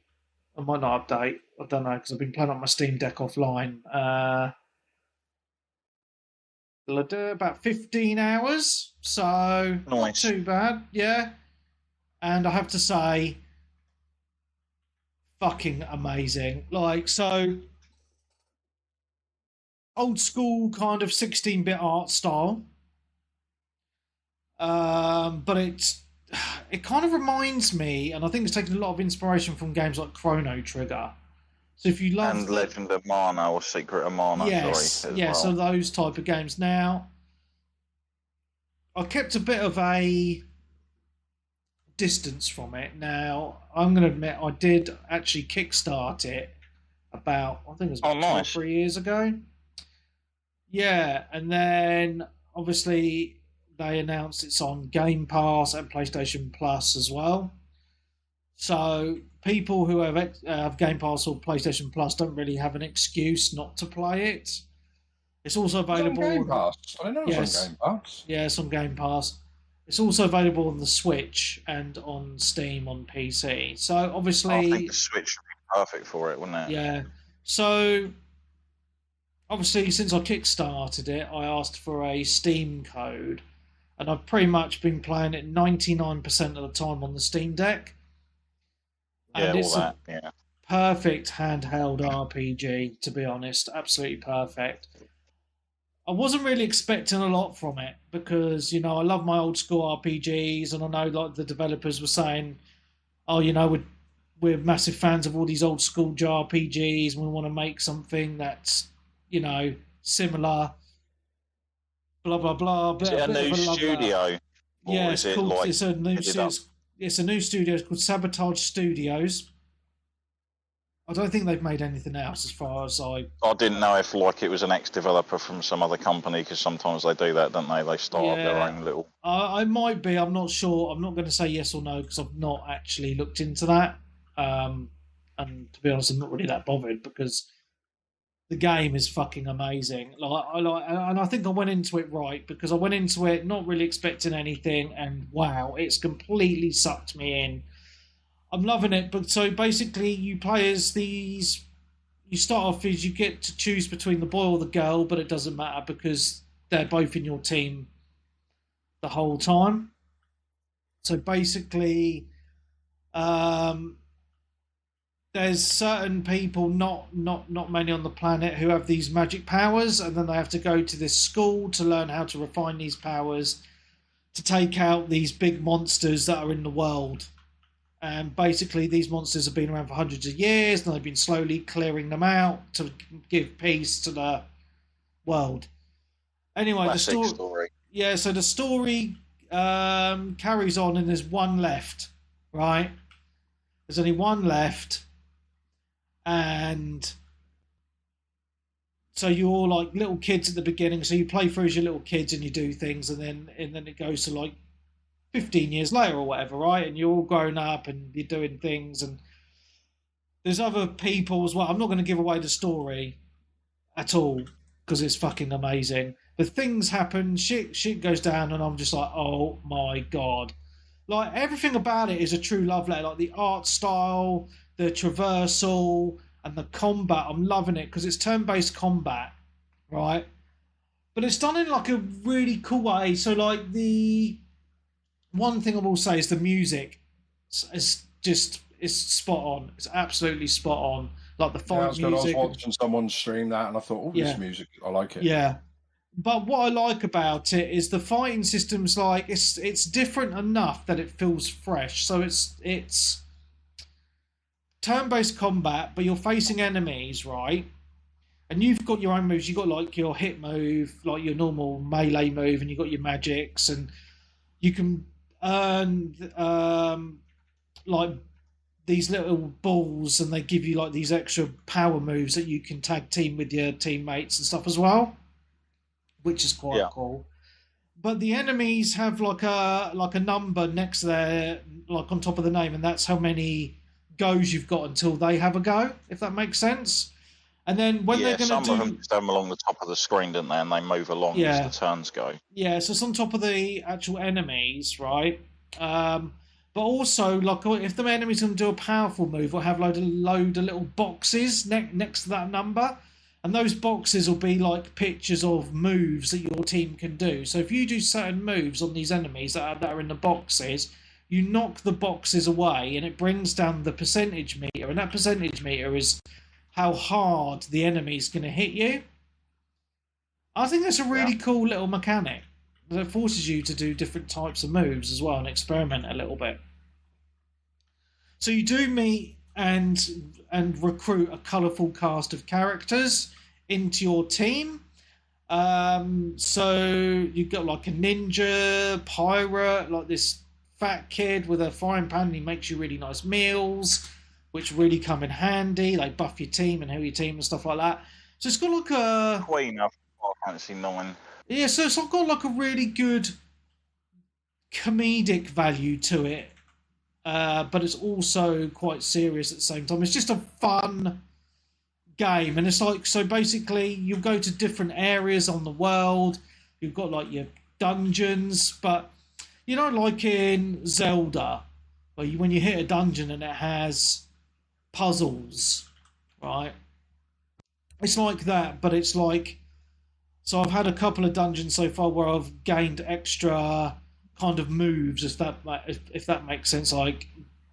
I might not update. I don't know, because I've been playing on my Steam Deck offline. About 15 hours, so not too bad, yeah. And I have to say, fucking amazing. Like, so, old school kind of 16-bit art style. But it kind of reminds me, and I think it's taken a lot of inspiration from games like Chrono Trigger. So if you love... And Legend of Mana, or Secret of Mana, so those type of games. Now, I kept a bit of a distance from it. Now, I'm going to admit, I did actually kickstart it about, I think it was about 2 or 3 years ago. Yeah, and then, obviously, they announced it's on Game Pass and PlayStation Plus as well. So, people who have Game Pass or PlayStation Plus don't really have an excuse not to play it. It's also available on Game Pass. I don't know it's on Game Pass. Yeah, it's on Game Pass. It's also available on the Switch and on Steam on PC. So obviously, I think the Switch would be perfect for it, wouldn't it? Yeah. So obviously, since I kickstarted it, I asked for a Steam code, and I've pretty much been playing it 99% of the time on the Steam Deck. And it's a perfect handheld RPG, to be honest. Absolutely perfect. I wasn't really expecting a lot from it because, I love my old school RPGs, and I know like the developers were saying, we're massive fans of all these old school JRPGs and we want to make something that's, similar, blah, blah, blah. Is it a new studio? Yeah, it's a new studio. It's called Sabotage Studios. I don't think they've made anything else as far as I didn't know if it was an ex-developer from some other company, because sometimes they do that, don't they? They start up their own little... I might be, I'm not sure. I'm not going to say yes or no because I've not actually looked into that. And to be honest, I'm not really that bothered because the game is fucking amazing. And I think I went into it right because I went into it not really expecting anything, and wow, it's completely sucked me in. I'm loving it. But so basically, you play as these. You start off as you get to choose between the boy or the girl, but it doesn't matter because they're both in your team the whole time. So basically, there's certain people, not many on the planet, who have these magic powers, and then they have to go to this school to learn how to refine these powers to take out these big monsters that are in the world. And basically, these monsters have been around for hundreds of years, and they've been slowly clearing them out to give peace to the world. Anyway, Classic the story. Yeah, so the story carries on, and there's one left, right? There's only one left, and so you're all like little kids at the beginning. So you play through as your little kids, and you do things, and then it goes to like 15 years later or whatever, right? And you're all grown up, and you're doing things, and there's other people as well. I'm not going to give away the story at all because it's fucking amazing. But things happen, shit goes down, and I'm just like, oh my god. Like, everything about it is a true love letter. Like, the art style, the traversal, and the combat. I'm loving it because it's turn-based combat, right? But it's done in, like, a really cool way. So, like, the one thing I will say is the music. It's spot on. It's absolutely spot on. Like, the fight music. I was watching someone stream that, and I thought, oh, this music, I like it. Yeah. But what I like about it is the fighting system's like it's different enough that it feels fresh. So it's turn-based combat, but you're facing enemies, right? And you've got your own moves. You've got like your hit move, like your normal melee move, and you've got your magics, and you can earn like these little balls, and they give you like these extra power moves that you can tag team with your teammates and stuff as well, which is quite cool. But the enemies have like a number next to their, like on top of the name, and that's how many goes you've got until they have a go, if that makes sense. And then when they're going to do... some of them stand along the top of the screen, don't they? And they move along as the turns go. Yeah, so it's on top of the actual enemies, right? But also, like, if the enemy's going to do a powerful move, we'll have load of little boxes next to that number. And those boxes will be like pictures of moves that your team can do. So if you do certain moves on these enemies that are in the boxes, you knock the boxes away, and it brings down the percentage meter. And that percentage meter is how hard the enemy's going to hit you. I think that's a really cool little mechanic that forces you to do different types of moves as well and experiment a little bit. So you do meet and recruit a colourful cast of characters into your team. So you've got like a ninja, pirate, like this fat kid with a frying pan, and he makes you really nice meals, which really come in handy. They buff your team and help your team and stuff like that. So it's got like a... Queen of Final Fantasy 9. Yeah, so it's got like a really good comedic value to it. But it's also quite serious at the same time. It's just a fun game, and it's like, so basically you go to different areas on the world. You've got like your dungeons, but you know, like in Zelda, where when you hit a dungeon and it has puzzles, right? It's like that, but it's like, so I've had a couple of dungeons so far where I've gained extra kind of moves, if that makes sense, like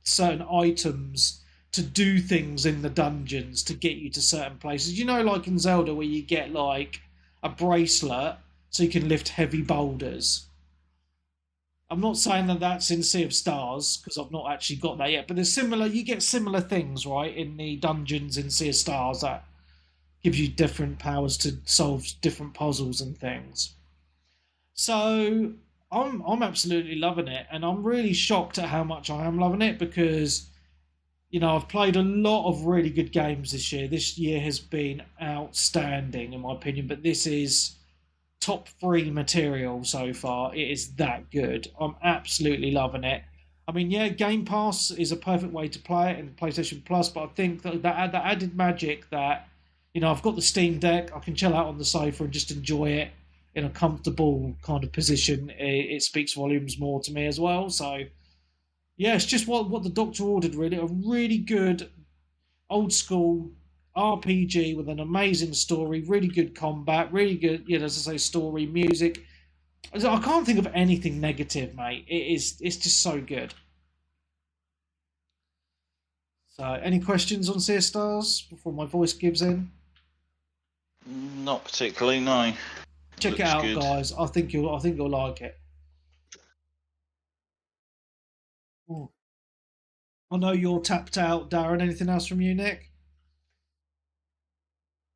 certain items to do things in the dungeons to get you to certain places. You know, like in Zelda, where you get like a bracelet so you can lift heavy boulders. I'm not saying that that's in Sea of Stars, because I've not actually got that yet, but there's similar. You get similar things, right, in the dungeons in Sea of Stars that gives you different powers to solve different puzzles and things. So I'm absolutely loving it, and I'm really shocked at how much I am loving it, because, you know, I've played a lot of really good games this year. This year has been outstanding, in my opinion, but this is top 3 material so far. It is that good. I'm absolutely loving it. I mean, yeah, Game Pass is a perfect way to play it in PlayStation Plus, but I think that added magic that, you know, I've got the Steam Deck, I can chill out on the sofa and just enjoy it in a comfortable kind of position. It speaks volumes more to me as well. So, yeah, it's just what the doctor ordered, really. A really good old school RPG with an amazing story, really good combat, really good, you know, as I say, story, music. I can't think of anything negative, mate. It's just so good. So, any questions on Sea Stars before my voice gives in? Not particularly, no. Check it out, guys. I think you'll like it. Ooh. I know you're tapped out, Darren. Anything else from you, Nick?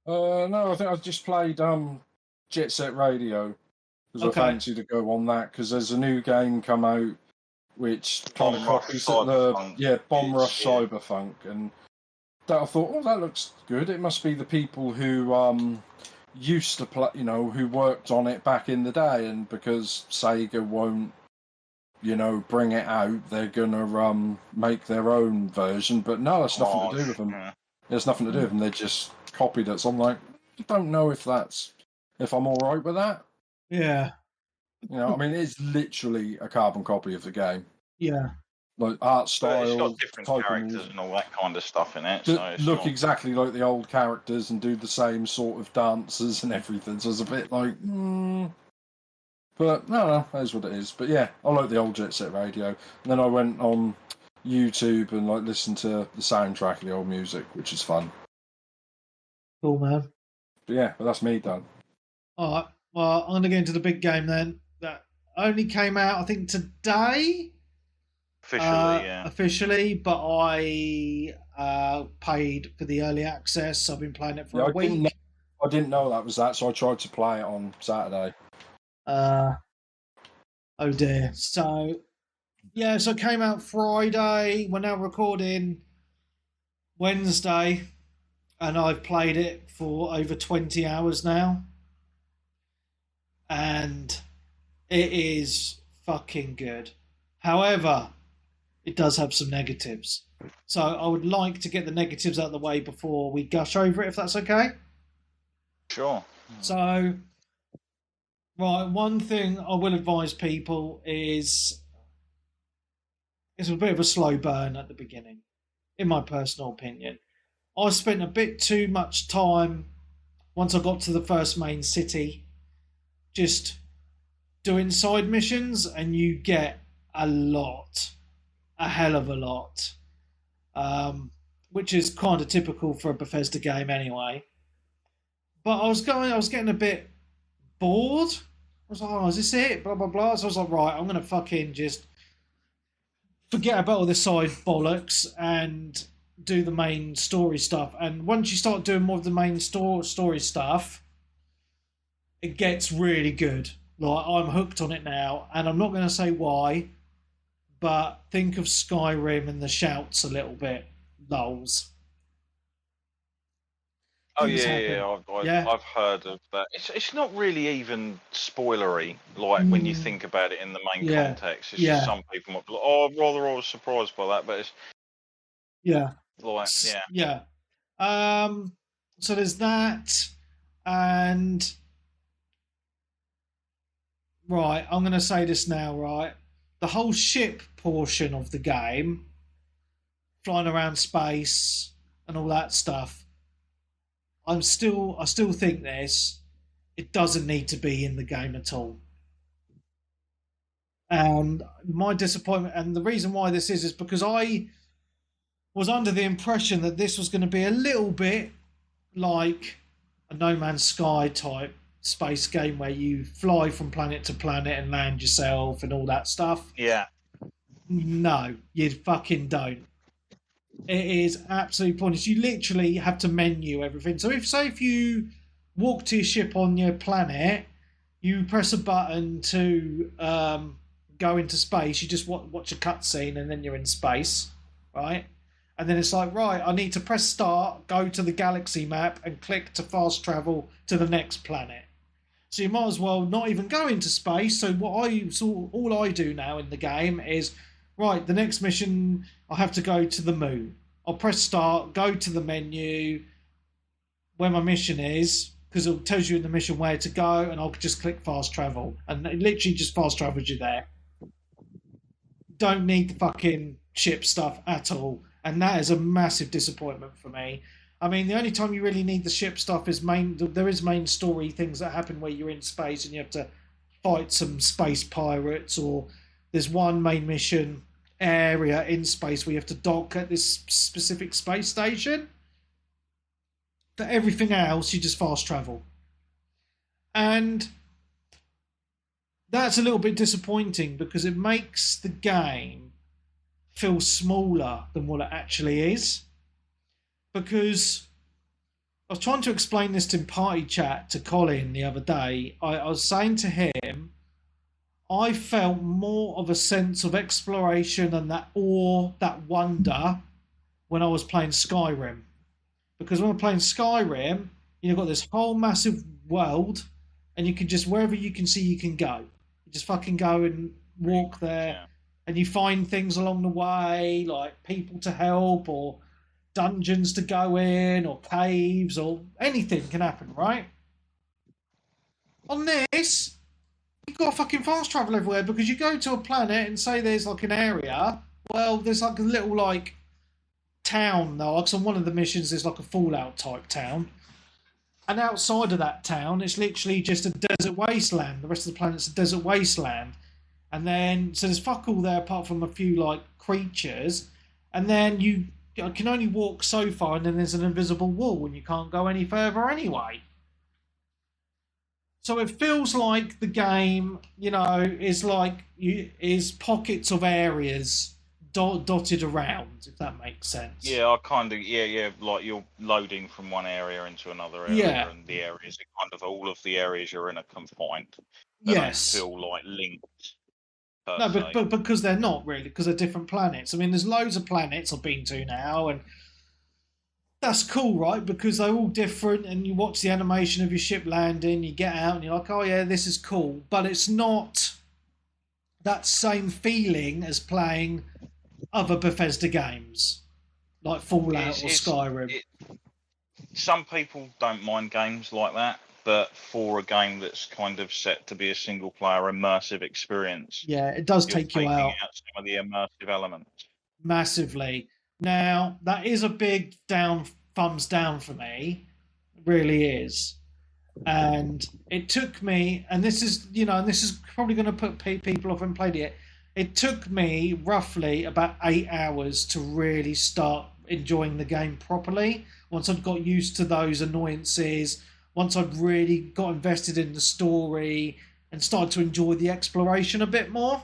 No, I think I've just played Jet Set Radio because I fancy to go on that because there's a new game come out which kind of copies Bomb Rush Cyberpunk, and that I thought, that looks good. It must be the people who used to play, who worked on it back in the day, and because Sega won't, bring it out, they're gonna make their own version. But no, that's nothing to do with them. Yeah. There's nothing to do with them. They just copied it. So I'm like, I don't know if I'm all right with that. Yeah. I mean, it's literally a carbon copy of the game. Yeah. Like art style, it's got different characters and all that kind of stuff in it. Look exactly like the old characters and do the same sort of dances and everything. So it's a bit like, but no, that is what it is. But yeah, I like the old Jet Set Radio. And then I went on YouTube and listened to the soundtrack of the old music, which is fun. Cool, man. But yeah, that's me done. All right. Well, I'm going to get into the big game then. That only came out, I think, today. Officially, but I paid for the early access. I've been playing it for a week. I didn't know that was that, so I tried to play it on Saturday. Oh dear. So it came out Friday. We're now recording Wednesday, and I've played it for over 20 hours now. And it is fucking good. However, it does have some negatives. So I would like to get the negatives out of the way before we gush over it, if that's okay. Sure. So, right, one thing I will advise people is it's a bit of a slow burn at the beginning, in my personal opinion. I spent a bit too much time, once I got to the first main city, just doing side missions, and you get a hell of a lot, which is kind of typical for a Bethesda game anyway. But I was getting a bit bored. I was like, is this it? Blah, blah, blah. So I was like, right, I'm going to fucking just forget about all the side bollocks and do the main story stuff. And once you start doing more of the main story stuff, it gets really good. Like, I'm hooked on it now, and I'm not going to say why, but think of Skyrim and the shouts a little bit. Lols. Oh yeah, I've heard of that. It's not really even spoilery, when you think about it in the main context. It's just some people might be like, I was surprised by that, but it's so there's that, and right, I'm going to say this now, right? The whole ship portion of the game, flying around space and all that stuff, I still think it doesn't need to be in the game at all. And my disappointment, and the reason why this is because I was under the impression that this was going to be a little bit like a No Man's Sky type space game where you fly from planet to planet and land yourself and all that stuff. Yeah. No, you fucking don't. It is absolutely pointless. You literally have to menu everything. So if you walk to your ship on your planet, you press a button to go into space. You just watch a cutscene and then you're in space, right? And then it's like, right, I need to press start, go to the galaxy map, and click to fast travel to the next planet. So you might as well not even go into space. So all I do now in the game is, right, the next mission, I have to go to the moon. I'll press start, go to the menu, where my mission is, because it tells you in the mission where to go, and I'll just click fast travel. And it literally just fast travels you there. Don't need the fucking ship stuff at all. And that is a massive disappointment for me. I mean, the only time you really need the ship stuff is there is main story things that happen where you're in space and you have to fight some space pirates, or there's one main mission area in space where you have to dock at this specific space station. For everything else, you just fast travel. And that's a little bit disappointing because it makes the game feel smaller than what it actually is. Because I was trying to explain this in party chat to Colin the other day. I was saying to him, I felt more of a sense of exploration and that awe, that wonder when I was playing Skyrim. Because when I'm playing Skyrim, you've got this whole massive world and you can just, wherever you can see, you can go. You just fucking go and walk there and you find things along the way, like people to help or dungeons to go in or caves or anything can happen, right? On this, you've got to fucking fast travel everywhere because you go to a planet and say there's like an area. Well, there's like a little like town though. Like on one of the missions, there's like a Fallout type town. And outside of that town, it's literally just a desert wasteland. The rest of the planet's a desert wasteland. And then, so there's fuck all there apart from a few like creatures. And then you can only walk so far and then there's an invisible wall and you can't go any further anyway. So it feels like the game, is pockets of areas dotted around, if that makes sense. Yeah, I kind of, like you're loading from one area into another area, and the areas are kind of, all of the areas you're in are confined. They don't feel like linked. No, but because they're not really, because they're different planets. I mean, there's loads of planets I've been to now, and that's cool, right? Because they're all different, and you watch the animation of your ship landing, you get out, and you're like, oh yeah, this is cool. But it's not that same feeling as playing other Bethesda games, like Fallout or Skyrim. Some people don't mind games like that, but for a game that's kind of set to be a single-player immersive experience, it does take you out some of the immersive elements massively. Now, that is a big thumbs down for me. It really is. And it took me, and this is probably going to put people off and played it. It took me roughly about 8 hours to really start enjoying the game properly. Once I'd got used to those annoyances, once I'd really got invested in the story and started to enjoy the exploration a bit more.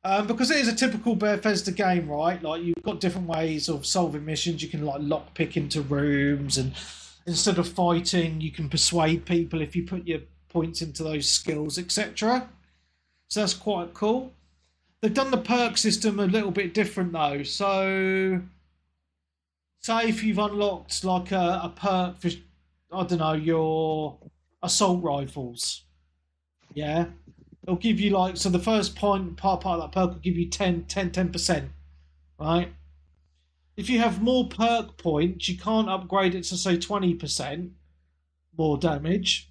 Because it is a typical Bethesda game, right? Like, you've got different ways of solving missions. You can like lockpick into rooms, and instead of fighting, you can persuade people if you put your points into those skills, etc. So that's quite cool. They've done the perk system a little bit different though. So, say if you've unlocked like a perk for, I don't know, your assault rifles, it'll give you like, so the first part of that perk will give you 10%, right? If you have more perk points, you can't upgrade it to say 20% more damage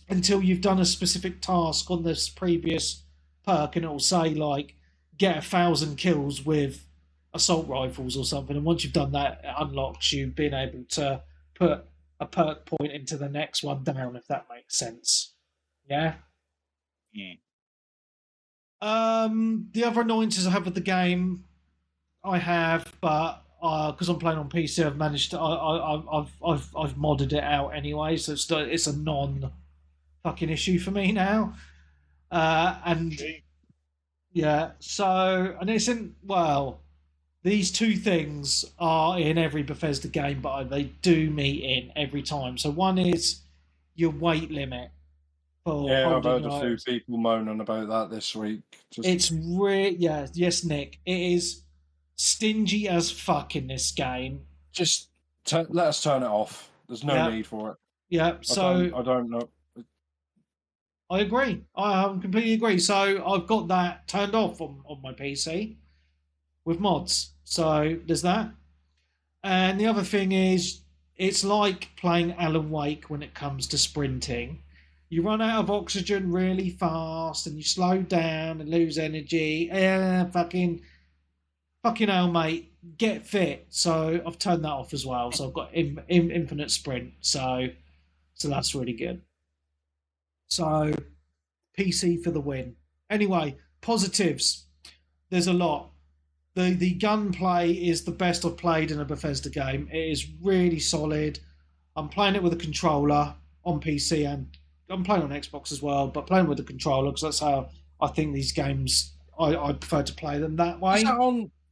until you've done a specific task on this previous perk, and it'll say like get 1,000 kills with assault rifles or something. And once you've done that, it unlocks you being able to put a perk point into the next one down, if that makes sense. Yeah. The other annoyances I have with the game, but because I'm playing on PC, I've managed to. I've modded it out anyway, so it's a non fucking issue for me now. And it's in, well, these two things are in every Bethesda game, but they do meet in every time. So one is your weight limit. I've heard a few people moaning about that this week. It's yes, Nick. It is stingy as fuck in this game. Just let us turn it off. There's no need for it. Yeah, so I don't know. I agree. I completely agree. So I've got that turned off on my PC with mods. So there's that. And the other thing is, it's like playing Alan Wake when it comes to sprinting. You run out of oxygen really fast and you slow down and lose energy. Fucking hell, mate. Get fit. So I've turned that off as well. So I've got infinite sprint. So that's really good. So PC for the win. Anyway, positives. There's a lot. The gunplay is the best I've played in a Bethesda game. It is really solid. I'm playing it with a controller on PC, and I'm playing on Xbox as well, but playing with the controller because that's how I think these games. I prefer to play them that way.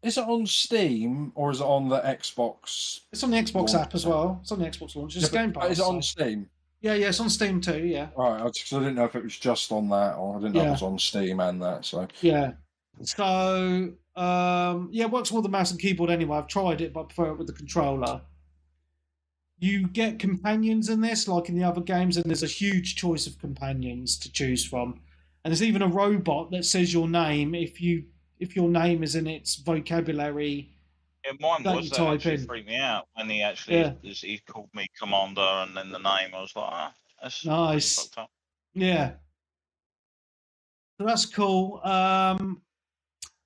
Is it on Steam or is it on the Xbox? It's on the Xbox app as well. It's on the Xbox launch. It's Game Pass. Is it on Steam? Yeah, it's on Steam too. Yeah. Right, because I didn't know if it was just on that, or I didn't know if it was on Steam and that. So yeah. So it works with the mouse and keyboard anyway. I've tried it, but I prefer it with the controller. You get companions in this, like in the other games, and there's a huge choice of companions to choose from. And there's even a robot that says your name if your name is in its vocabulary. Yeah, mine was that actually freaked me out when he called me Commander and then the name. I was like, that's nice. Fucked up. Yeah. So that's cool.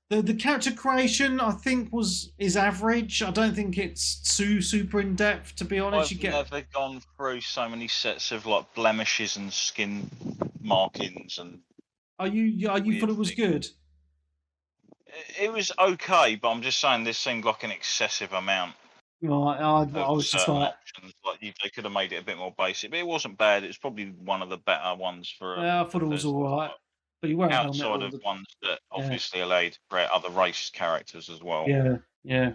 The character creation, I think, is average. I don't think it's super in depth, to be honest. I've never gone through so many sets of like blemishes and skin markings and. You thought it was good? It was okay, but I'm just saying this seemed like an excessive amount. Right, I was just like, options. Like they could have made it a bit more basic, but it wasn't bad. It was probably one of the better ones for. Yeah, I thought it was all right. But you weren't outside of ones that obviously allow you to create other race characters as well. Yeah.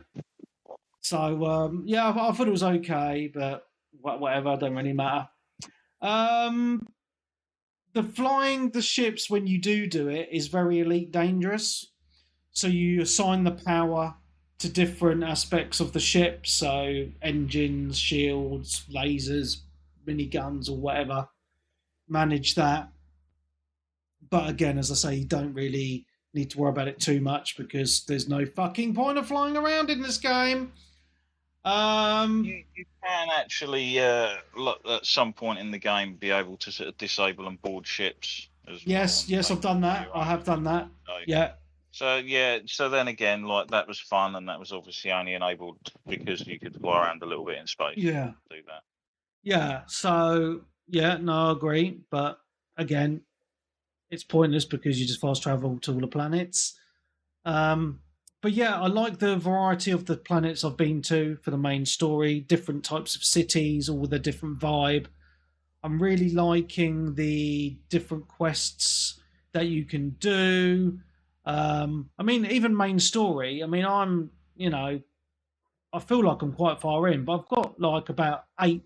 So I thought it was okay, but whatever, don't really matter. The flying the ships when you do it is very Elite Dangerous. So you assign the power to different aspects of the ship, so engines, shields, lasers, miniguns, or whatever. Manage that. But again, as I say, you don't really need to worry about it too much because there's no fucking point of flying around in this game. You can actually, at some point in the game, be able to sort of disable and board ships. Yes, I've done that. I have done that. Yeah. So then again, like that was fun, and that was obviously only enabled because you could fly around a little bit in space. Yeah. Do that. Yeah. So I agree, but again, it's pointless because you just fast travel to all the planets. But yeah, I like the variety of the planets I've been to for the main story, different types of cities, all with a different vibe. I'm really liking the different quests that you can do. I mean, even main story. I mean, I feel like I'm quite far in, but I've got like about 8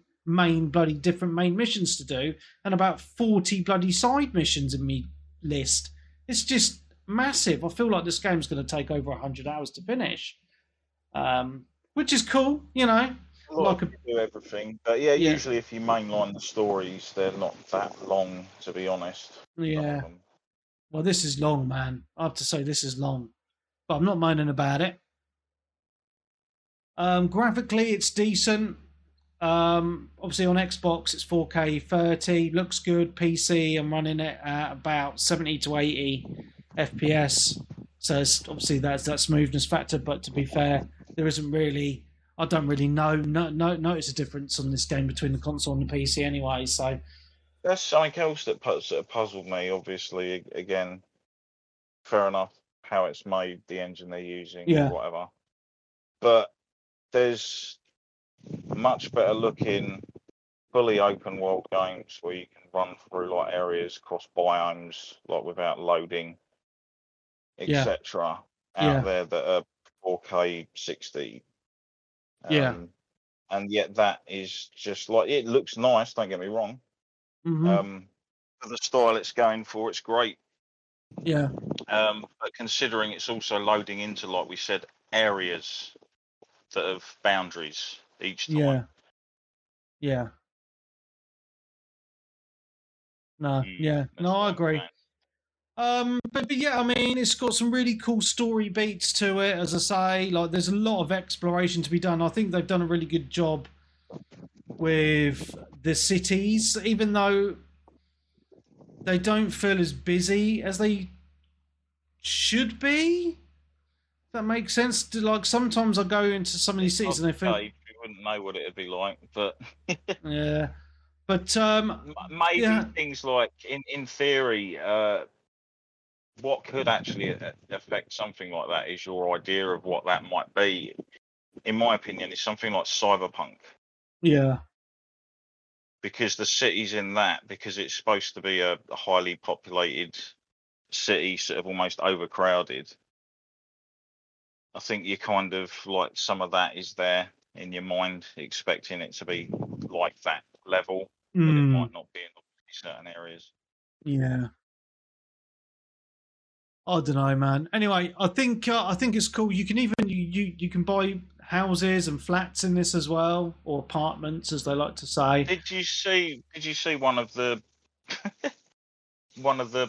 different main missions to do and about 40 bloody side missions in me list. It's just massive. I feel like this game's going to take over 100 hours to finish, which is cool, Like do everything, but usually if you mainline the stories, they're not that long, to be honest. Yeah. Well, this is long, man. I have to say this is long, but I'm not moaning about it. Graphically, it's decent. Obviously on Xbox, it's 4K 30, looks good. PC, I'm running it at about 70 to 80 FPS. So it's, obviously that's that smoothness factor. But to be fair, there isn't really. I don't really notice a difference on this game between the console and the PC anyway. So. That's something else that puzzled me. Obviously, again, fair enough how it's made, the engine they're using, whatever. But there's much better looking, fully open world games where you can run through like areas, across biomes, like without loading, etc. Out there that are 4K 60. And yet that is just like, it looks nice. Don't get me wrong. Mm-hmm. For the style it's going for, it's great. Yeah. But considering it's also loading into, like we said, areas that have boundaries each time. Yeah. No. I agree. But yeah, I mean, it's got some really cool story beats to it. As I say, like there's a lot of exploration to be done. I think they've done a really good job with the cities, even though they don't feel as busy as they should be. If that makes sense. Like sometimes I go into some of these cities and they feel you wouldn't know what it'd be like, but yeah. But maybe things like in theory, what could actually affect something like that is your idea of what that might be. In my opinion, it's something like Cyberpunk. Yeah. Because the city's in that, because it's supposed to be a highly populated city, sort of almost overcrowded. I think you kind of like some of that is there in your mind, expecting it to be like that level, but it might not be in certain areas. Yeah. I don't know, man. Anyway, I think it's cool. You can even you can buy houses and flats in this as well, or apartments, as they like to say. Did you see one of the one of the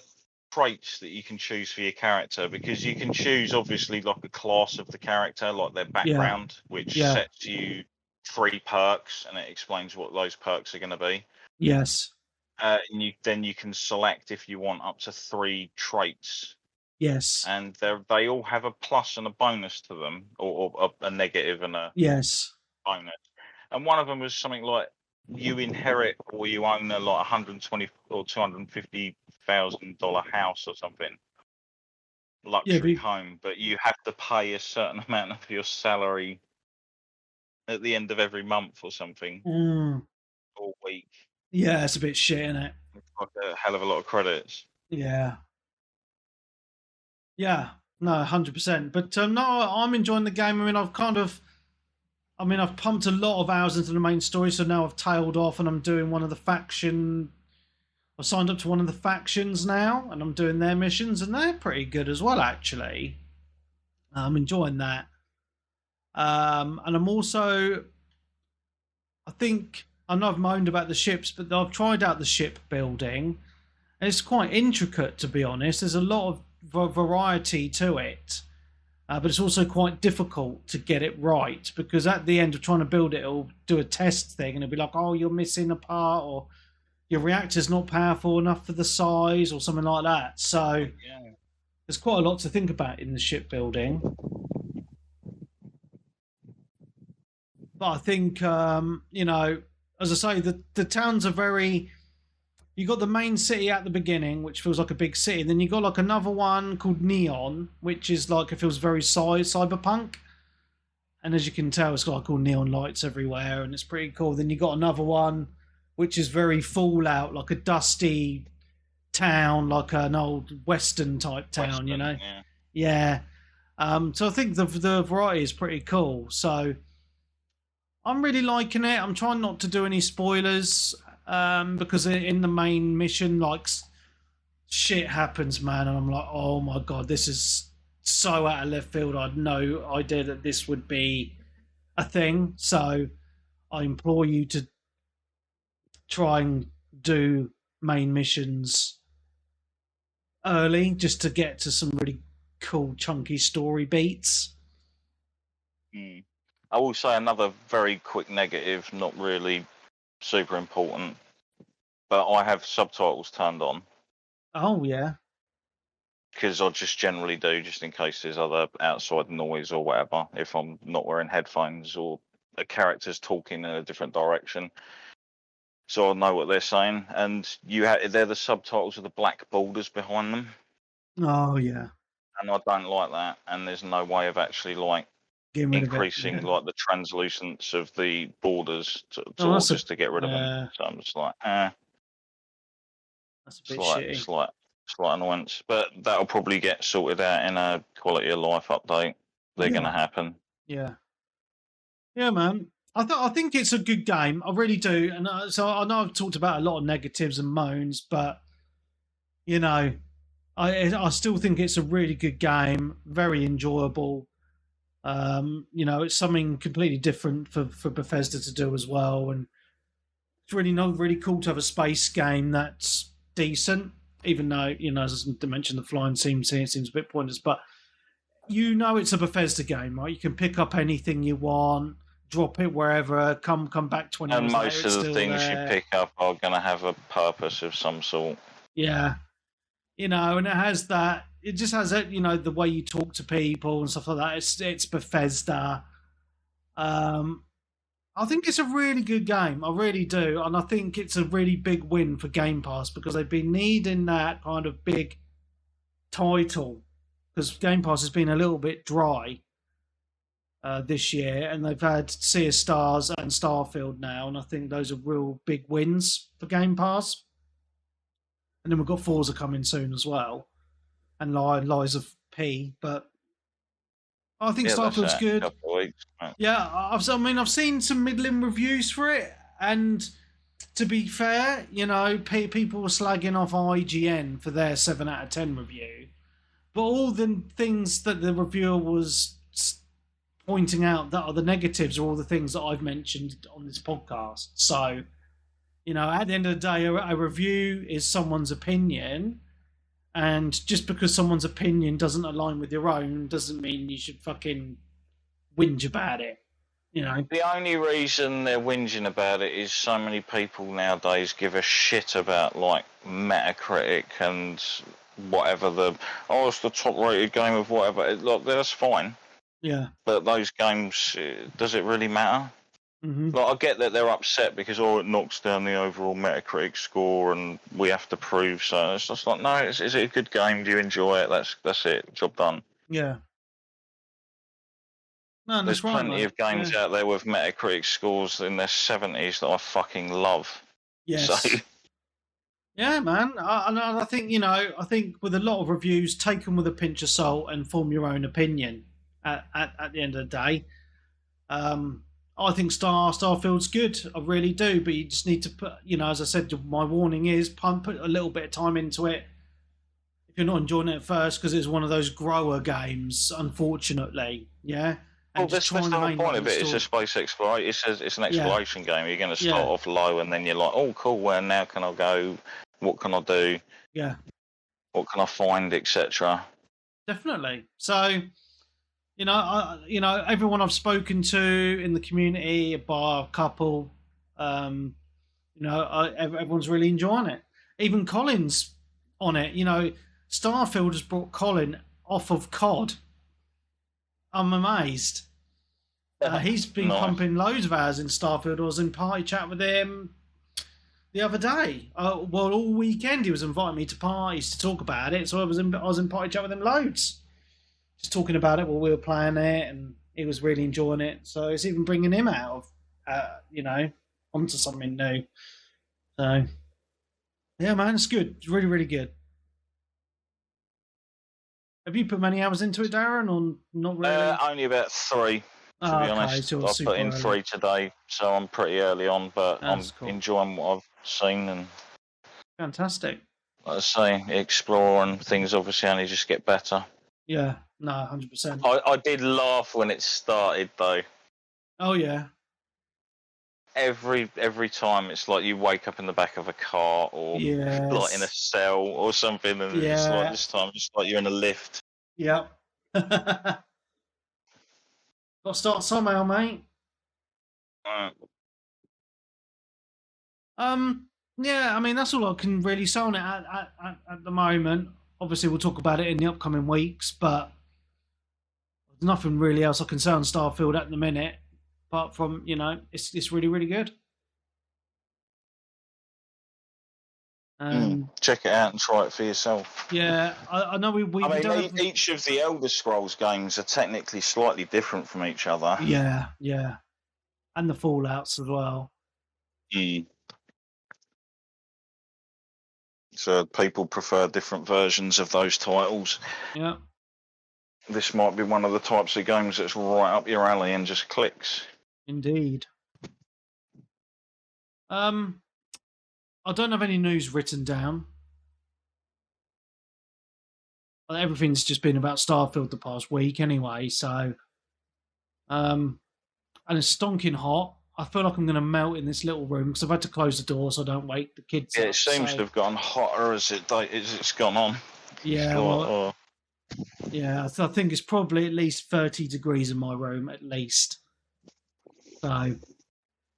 traits that you can choose for your character? Because you can choose obviously like a class of the character, like their background, which sets you 3 perks, and it explains what those perks are going to be. Yes. And you can select if you want up to 3 traits. Yes. And they all have a plus and a bonus to them, or a negative and a bonus. And one of them was something like you inherit or you own a like $120,000 or $250,000 house or something, luxury home, but you have to pay a certain amount of your salary at the end of every month or something, or week. Yeah, it's a bit shit, isn't it? It's like a hell of a lot of credits. Yeah. Yeah, no, 100%. But no, I'm enjoying the game. I mean, I've pumped a lot of hours into the main story, so now I've tailed off and I'm doing one of the faction. I've signed up to one of the factions now, and I'm doing their missions, and they're pretty good as well, actually. I'm enjoying that. And I'm also, I know I've moaned about the ships, but I've tried out the ship building. It's quite intricate, to be honest. There's a lot of variety to it, but it's also quite difficult to get it right, because at the end of trying to build it, it'll do a test thing and it'll be like, oh, you're missing a part, or your reactor's not powerful enough for the size, or something like that. So there's quite a lot to think about in the shipbuilding. But I think, as I say, the towns are very... You got the main city at the beginning, which feels like a big city. And then you got like another one called Neon, which is like, it feels very cyberpunk. And as you can tell, it's got like all neon lights everywhere, and it's pretty cool. Then you got another one, which is very Fallout, like a dusty town, like an old Western type town, you know? Yeah. So I think the variety is pretty cool. So I'm really liking it. I'm trying not to do any spoilers. Because in the main mission, like, shit happens, man, and I'm like, oh my god, this is so out of left field. I had no idea that this would be a thing. So I implore you to try and do main missions early, just to get to some really cool, chunky story beats. I will say another very quick negative, not really super important, but I have subtitles turned on. Oh yeah, because I just generally do, just in case there's other outside noise or whatever, if I'm not wearing headphones or a character's talking in a different direction, so I'll know what they're saying. And they're the subtitles with the black borders behind them. Oh yeah, and I don't like that, and there's no way of actually like increasing like the translucence of the borders just to get rid of them. So I'm just like, that's a bit shitty. Slight annoyance, but that'll probably get sorted out in a quality of life update. They're going to happen. Yeah, man. I think it's a good game. I really do, and so I know I've talked about a lot of negatives and moans, but I still think it's a really good game, very enjoyable. It's something completely different for Bethesda to do as well, and it's really cool to have a space game that's decent. Even though as I mentioned, the flying seems a bit pointless, but it's a Bethesda game, right? You can pick up anything you want, drop it wherever, come back 20 years later. And most of the things you pick up are going to have a purpose of some sort. Yeah, and it has that. It just has it, the way you talk to people and stuff like that. It's Bethesda. I think it's a really good game. I really do. And I think it's a really big win for Game Pass, because they've been needing that kind of big title, because Game Pass has been a little bit dry this year, and they've had Sea of Stars and Starfield now, and I think those are real big wins for Game Pass. And then we've got Forza coming soon as well, and Lies of P. But I think Starfield's good. Couple of weeks, right? Yeah, I've seen some middling reviews for it, and to be fair, people were slagging off IGN for their 7 out of 10 review, but all the things that the reviewer was pointing out that are the negatives are all the things that I've mentioned on this podcast. So, at the end of the day, a review is someone's opinion, and just because someone's opinion doesn't align with your own doesn't mean you should fucking whinge about it. The only reason they're whinging about it is so many people nowadays give a shit about like Metacritic and whatever it's the top rated game of whatever. Look, that's fine. Yeah. But those games, does it really matter? Mm-hmm. Like, I get that they're upset because it knocks down the overall Metacritic score and we have to prove so. It's just like, no, is it a good game? Do you enjoy it? That's it. Job done. Yeah. No, there's right, plenty of games out there with Metacritic scores in their 70s that I fucking love. Yes. So. Yeah, man. I think, I think with a lot of reviews, take them with a pinch of salt and form your own opinion at the end of the day. I think Starfield's good. I really do. But you just need to put, as I said, my warning is put a little bit of time into it. If you're not enjoying it at first, because it's one of those grower games, unfortunately. Yeah. Well, that's the whole point of it. It's a space exploration. It's an exploration game. You're going to start off low, and then you're like, "Oh, cool. Where now can I go? What can I do? Yeah. What can I find, etc." Definitely. So, everyone I've spoken to in the community, a bar, a couple, everyone's really enjoying it. Even Colin's on it. Starfield has brought Colin off of COD. I'm amazed. He's been pumping loads of hours in Starfield. I was in party chat with him the other day. All weekend he was inviting me to parties to talk about it. So I was in party chat with him loads, just talking about it while we were playing it, and he was really enjoying it. So it's even bringing him out of, onto something new. So yeah, man, it's good. It's really, really good. Have you put many hours into it, Darren, or not really? Only about 3, to be honest. So I've put in 3 today, so I'm pretty early on, but I'm enjoying what I've seen. And fantastic. Like I say, explore and things obviously only just get better. Yeah, no, 100%. I did laugh when it started, though. Oh, yeah. Every time it's like you wake up in the back of a car or like in a cell or something, and it's like this time it's like you're in a lift. Yep. Got to start somehow, mate. Yeah, I mean that's all I can really say on it at the moment. Obviously, we'll talk about it in the upcoming weeks, but there's nothing really else I can say on Starfield at the minute. Apart from, it's really, really good. Check it out and try it for yourself. Yeah, I know each of the Elder Scrolls games are technically slightly different from each other. Yeah. And the Fallouts as well. So people prefer different versions of those titles. Yeah. This might be one of the types of games that's right up your alley and just clicks. Indeed. I don't have any news written down. Everything's just been about Starfield the past week anyway, so and it's stonking hot. I feel like I'm going to melt in this little room because I've had to close the door so I don't wake the kids up. It seems to have gotten hotter as it's gone on. Yeah, yeah, I think it's probably at least 30 degrees in my room, at least. So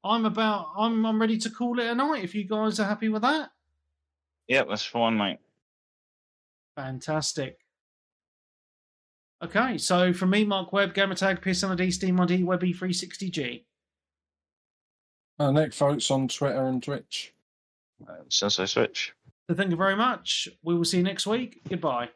I'm ready to call it a night if you guys are happy with that. Yep, that's fine, mate. Fantastic. Okay, so from me, Mark Webb, Gamertag, PSNID, Steam ID, Webby360G. Nick Folks on Twitter and Twitch. Since I switch. So thank you very much. We will see you next week. Goodbye.